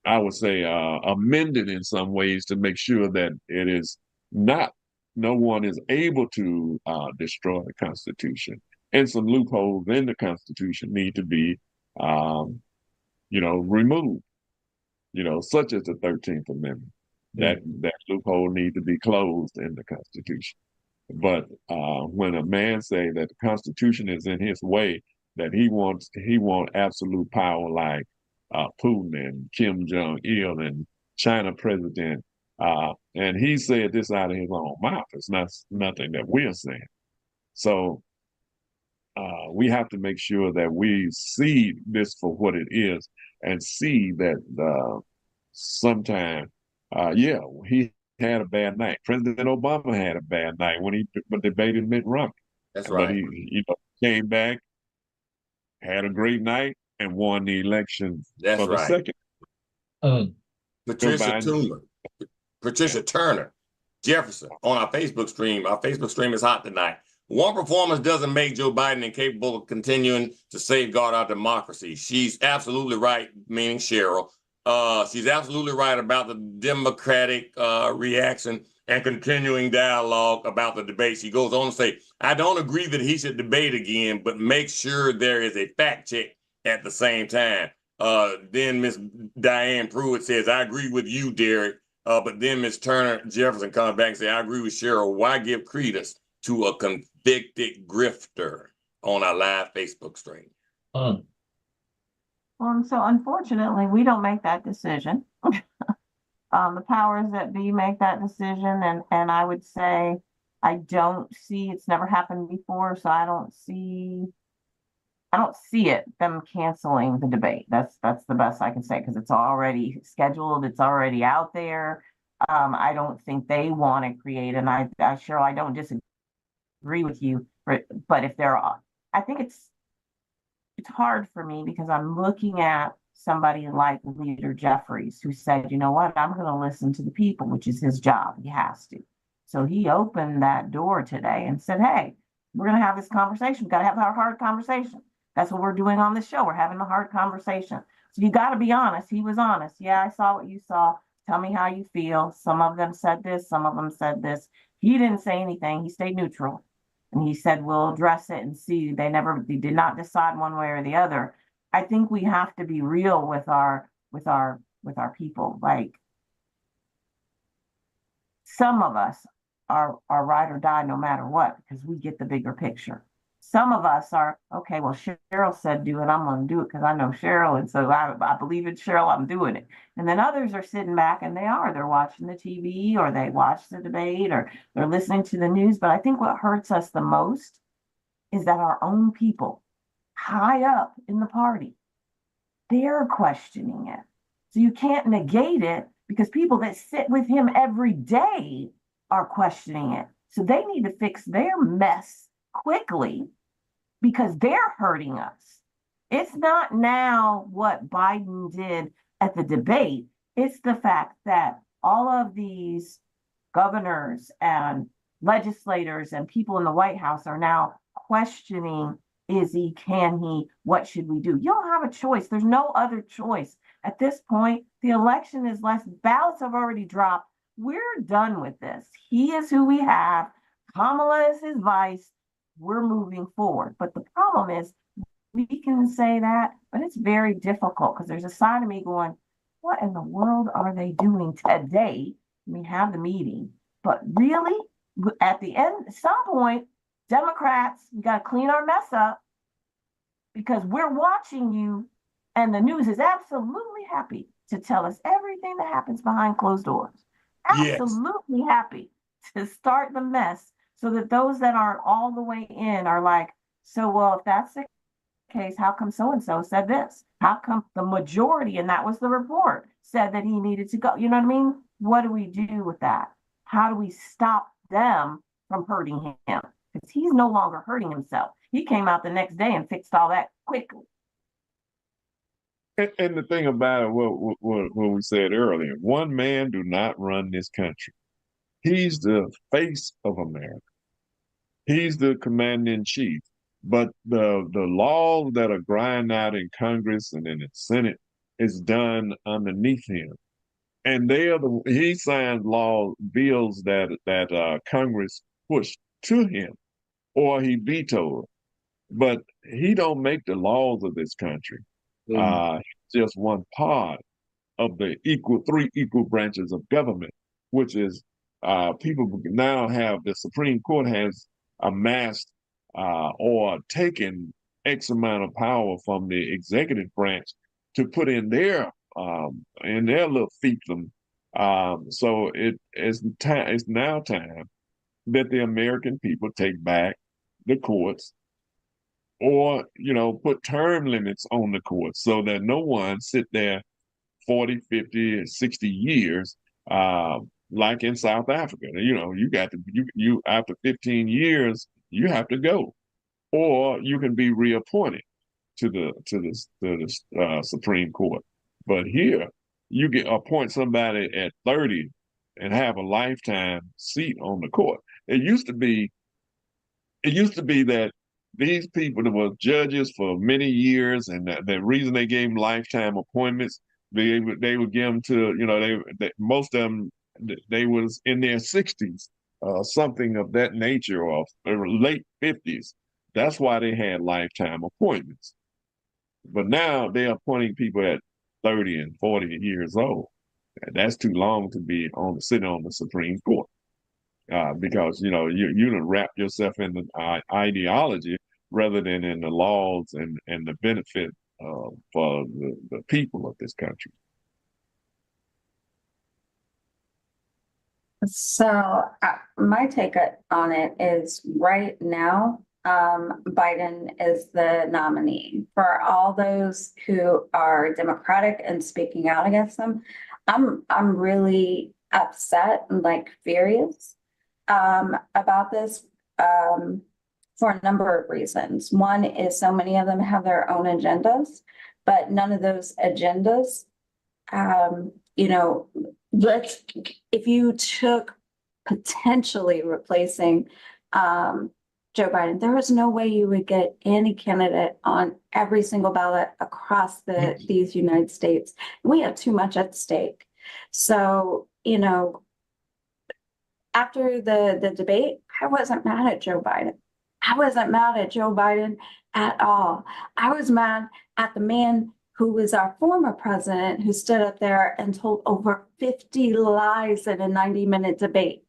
I would say amended in some ways to make sure that it is no one is able to destroy the Constitution. And some loopholes in the Constitution need to be, removed, such as the 13th Amendment. That loophole need to be closed in the Constitution. But when a man say that the Constitution is in his way, that he wants absolute power like Putin and Kim Jong-il and China president, and he said this out of his own mouth. It's not nothing that we're saying. So we have to make sure that we see this for what it is and see that sometime, he had a bad night. President Obama had a bad night when he debated Mitt Romney. That's right. But he came back had a great night, and won the election That's for the right. second. Patricia Biden. Toomer, Patricia Turner, Jefferson on our Facebook stream. Our Facebook stream is hot tonight. One performance doesn't make Joe Biden incapable of continuing to safeguard our democracy. She's absolutely right, meaning Cheryl. She's absolutely right about the Democratic reaction and continuing dialogue about the debate. She goes on to say, I don't agree that he should debate again, but make sure there is a fact check at the same time. Then Miss Diane Pruitt says, I agree with you, Derek. But then Miss Turner Jefferson comes back and says, I agree with Cheryl. Why give credence to a convicted grifter on our live Facebook stream? So unfortunately, we don't make that decision. The powers that be make that decision, and I would say I don't see, it's never happened before, so I don't see them canceling the debate. That's the best I can say, because it's already scheduled, it's already out there. I don't think they want to create, and I Cheryl, I don't disagree with you, but if there are, I think it's hard for me because I'm looking at somebody like Leader Jeffries, who said, you know what, I'm going to listen to the people, which is his job. He has to. So he opened that door today and said, hey, we're going to have this conversation. We've got to have our hard conversation. That's what we're doing on the show. We're having a hard conversation. So you got to be honest. He was honest. Yeah, I saw what you saw. Tell me how you feel. Some of them said this. Some of them said this. He didn't say anything. He stayed neutral. And he said, we'll address it and see. They did not decide one way or the other. I think we have to be real with our people. Like, some of us are ride or die no matter what, because we get the bigger picture. Some of us are, okay, well, Cheryl said do it, I'm going to do it because I know Cheryl, and so I believe in Cheryl, I'm doing it. And then others are sitting back and they're watching the TV, or they watch the debate, or they're listening to the news. But I think what hurts us the most is that our own people high up in the party, they're questioning it. So you can't negate it, because people that sit with him every day are questioning it. So they need to fix their mess quickly, because they're hurting us. It's not now what Biden did at the debate. It's the fact that all of these governors and legislators and people in the White House are now questioning, is he, can he, what should we do? You don't have a choice. There's no other choice. At this point, the election is less, ballots have already dropped. We're done with this. He is who we have. Kamala is his vice. We're moving forward. But the problem is, we can say that, but it's very difficult, because there's a side of me going, what in the world are they doing today? We have the meeting, but really, at the end, at some point, Democrats, we got to clean our mess up, because we're watching you, and the news is absolutely happy to tell us everything that happens behind closed doors. Absolutely happy to start the mess, so that those that aren't all the way in are like, so, well, if that's the case, how come so-and-so said this? How come the majority, and that was the report, said that he needed to go? You know what I mean? What do we do with that? How do we stop them from hurting him? Because he's no longer hurting himself. He came out the next day and fixed all that quickly. And the thing about it, what we said earlier, one man do not run this country. He's the face of America. He's the commander in chief. But the laws that are grinding out in Congress and in the Senate is done underneath him. And he signs bills that Congress pushed to him, or he vetoed. But he don't make the laws of this country. He's just one part of the three equal branches of government, which is people now have, the Supreme Court has amassed or taken X amount of power from the executive branch to put in their little fiefdom. So it's now time that the American people take back the courts, or put term limits on the courts, so that no one sit there 40, 50, 60 years, like in South Africa. You got to, you after 15 years, you have to go, or you can be reappointed. to the Supreme Court. But here, you get appoint somebody at 30 and have a lifetime seat on the court. It used to be that these people that were judges for many years, and the reason they gave them lifetime appointments, they would give them to, most of them, they was in their 60s, something of that nature, or late 50s. That's why they had lifetime appointments. But now they're appointing people at 30 and 40 years old. And that's too long to be sitting on the Supreme Court. Because you done wrap yourself in the ideology rather than in the laws and the benefit for the people of this country. So my take on it is right now, Biden is the nominee. For all those who are Democratic and speaking out against them, I'm really upset and furious about this for a number of reasons. One is so many of them have their own agendas, but none of those agendas, if you took potentially replacing Joe Biden, there is no way you would get any candidate on every single ballot across these United States. We have too much at stake. So, after the debate, I wasn't mad at Joe Biden. I wasn't mad at Joe Biden at all. I was mad at the man who was our former president, who stood up there and told over 50 lies in a 90-minute debate.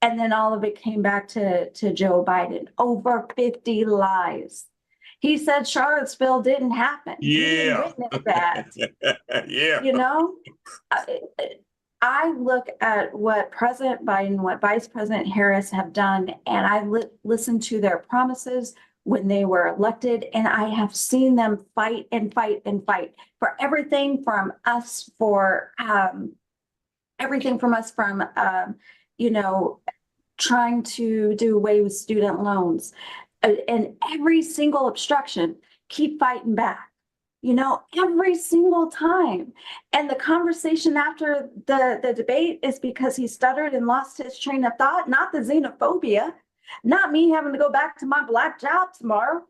And then all of it came back to Joe Biden. Over 50 lies. He said Charlottesville didn't happen. Yeah. He didn't witness that. Yeah. I look at what President Biden, what Vice President Harris have done, and I listened to their promises when they were elected, and I have seen them fight and fight and fight for everything from us, trying to do away with student loans, and every single obstruction, keep fighting back. Every single time. And the conversation after the debate is because he stuttered and lost his train of thought, not the xenophobia, not me having to go back to my black job tomorrow.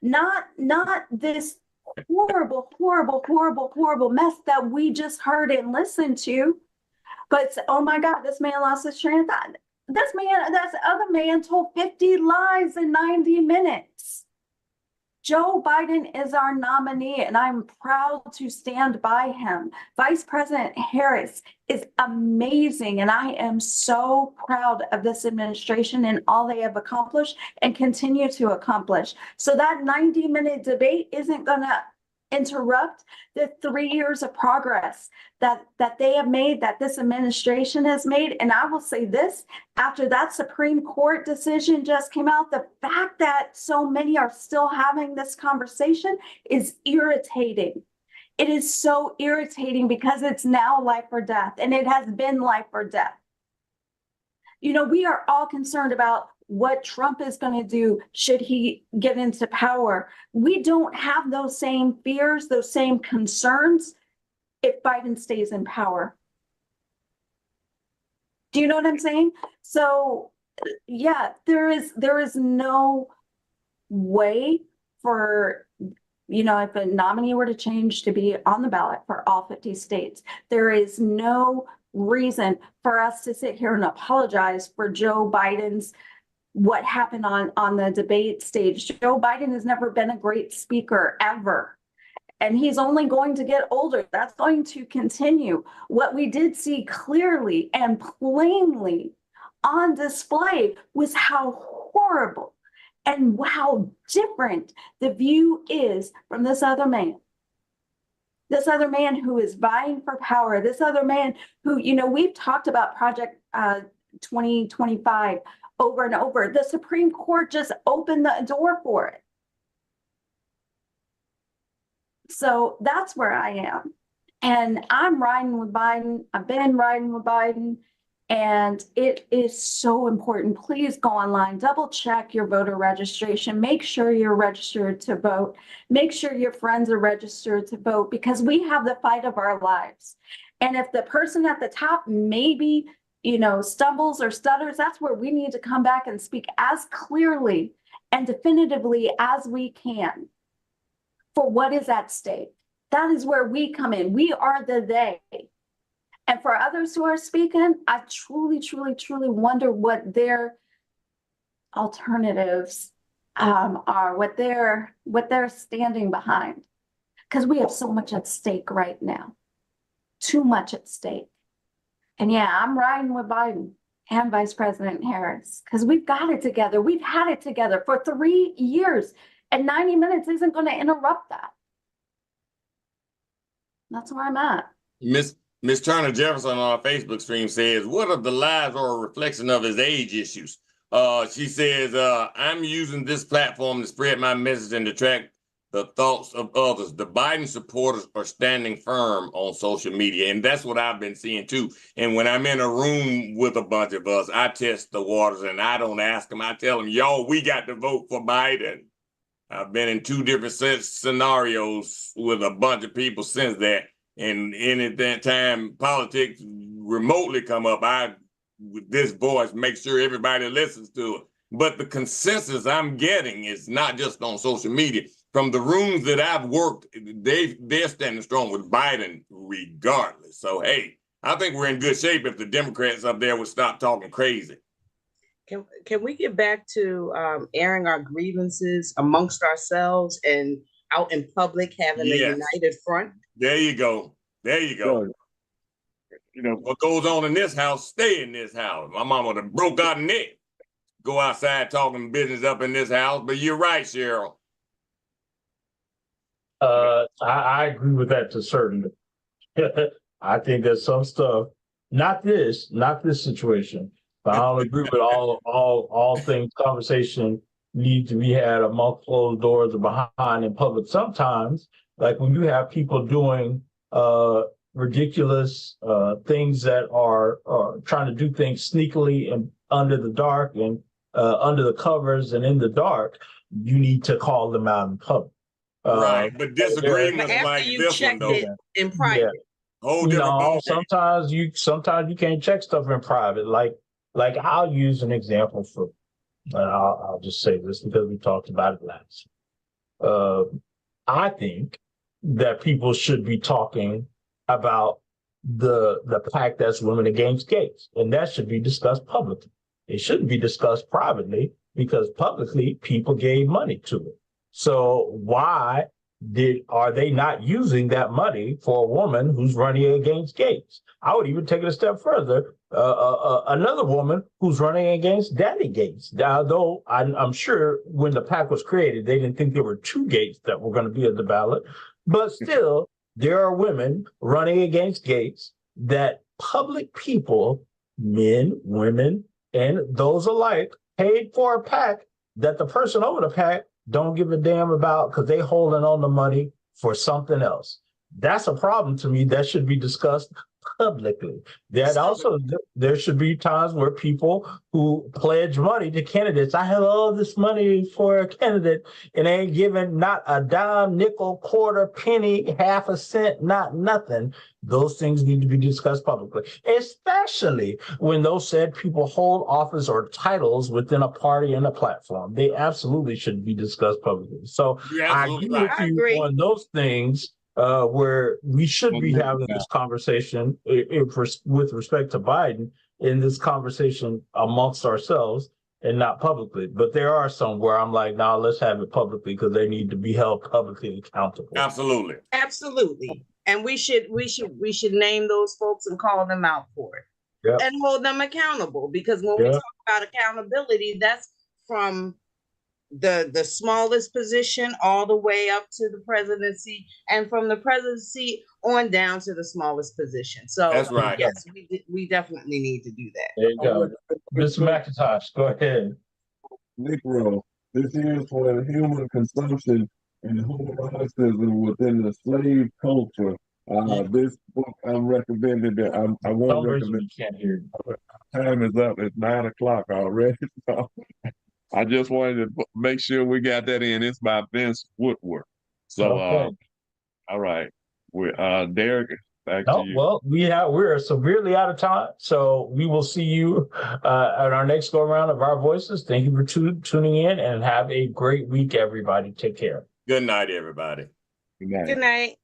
Not this horrible, horrible, horrible, horrible mess that we just heard and listened to. But oh my God, this man lost his train of thought. This other man told 50 lies in 90 minutes. Joe Biden is our nominee, and I'm proud to stand by him. Vice President Harris is amazing, and I am so proud of this administration and all they have accomplished and continue to accomplish. So that 90-minute debate isn't going to interrupt the 3 years of progress that they have made, that this administration has made. And I will say this, after that Supreme Court decision just came out, the fact that so many are still having this conversation is irritating. It is so irritating because it's now life or death, and it has been life or death. We are all concerned about what Trump is going to do should he get into power. We don't have those same fears, those same concerns if Biden stays in power. Do you know what I'm saying? So, yeah, there is no way for, if a nominee were to change to be on the ballot for all 50 states, there is no reason for us to sit here and apologize for Joe Biden's what happened on the debate stage. Joe Biden has never been a great speaker ever. And he's only going to get older. That's going to continue. What we did see clearly and plainly on display was how horrible and how different the view is from this other man. This other man who is vying for power. This other man who, we've talked about Project 2025 over and over. The Supreme Court just opened the door for it. So that's where I am. And I'm riding with Biden. I've been riding with Biden. And it is so important. Please go online, double check your voter registration, make sure you're registered to vote, make sure your friends are registered to vote, because we have the fight of our lives. And if the person at the top maybe, stumbles or stutters, that's where we need to come back and speak as clearly and definitively as we can for what is at stake. That is where we come in. We are the they. And for others who are speaking, I truly, truly, truly wonder what their alternatives are, what they're standing behind. Because we have so much at stake right now. Too much at stake. And yeah, I'm riding with Biden and Vice President Harris, because we've got it together. We've had it together for 3 years, and 90 minutes isn't going to interrupt that. That's where I'm at. Miss Turner Jefferson on our Facebook stream says, what if the lives are a reflection of his age issues? She says, I'm using this platform to spread my message and to track the thoughts of others. The Biden supporters are standing firm on social media, and that's what I've been seeing too. And when I'm in a room with a bunch of us, I test the waters, and I don't ask them. I tell them, y'all, we got to vote for Biden. I've been in 2 different scenarios with a bunch of people since that. And any that time politics remotely come up, I, with this voice, make sure everybody listens to it. But the consensus I'm getting is not just on social media. From the rooms that I've worked, they're standing strong with Biden regardless. So, hey, I think we're in good shape if the Democrats up there would stop talking crazy. Can we get back to airing our grievances amongst ourselves and out in public, having a united front? There you go. There you go. What goes on in this house, stay in this house. My mama done broke out a neck. Go outside talking business up in this house. But you're right, Cheryl. I agree with that to a certain degree. I think there's some stuff, not this situation, but I don't agree with all things. Conversation need to be had among closed doors or behind in public. Sometimes, like when you have people doing ridiculous things that are trying to do things sneakily and under the dark and under the covers and in the dark, you need to call them out in public. Right, but disagreements like this one, though, in private. Yeah. Whole different sometimes you can't check stuff in private. Like I'll use an example for. I'll just say this because we talked about it last. I think that people should be talking about the fact that's Women Against Gays, and that should be discussed publicly. It shouldn't be discussed privately because publicly people gave money to it. So why are they not using that money for a woman who's running against gays? I would even take it a step further. Another woman who's running against Daddy Gates. Though I'm sure when the PAC was created, they didn't think there were 2 Gates that were going to be at the ballot. But still, there are women running against Gates that public people, men, women, and those alike, paid for a PAC that the person over the PAC don't give a damn about because they holding on the money for something else. That's a problem to me. That should be discussed publicly. That also, there should be times where people who pledge money to candidates, I have all this money for a candidate, and they ain't giving not a dime, nickel, quarter, penny, half a cent, not nothing. Those things need to be discussed publicly, especially when those said people hold office or titles within a party and a platform. They absolutely should be discussed publicly. So I agree with you on those things. Where we should be having this conversation with respect to Biden in this conversation amongst ourselves and not publicly. But there are some where I'm like, nah, let's have it publicly because they need to be held publicly accountable. Absolutely. Absolutely. And we should name those folks and call them out for it. And hold them accountable, because when we talk about accountability, that's from the smallest position all the way up to the presidency, and from the presidency on down to the smallest position. So that's right. Yes, we definitely need to do that. There you go. Mr. McIntosh, go ahead. Negro, this is for human consumption and homoeroticism within the slave culture This book I'm recommending that I won't Numbers, recommend. we can't hear you. Time is up. It's 9 o'clock already. So I just wanted to make sure we got that in. It's by Vince Woodward. So, Okay. all right. Derek, back to No, you. well, we're severely out of time, so we will see you at our next go around of Our Voices. Thank you for tuning in, and have a great week, everybody. Take care. Good night, everybody. Good night. Good night.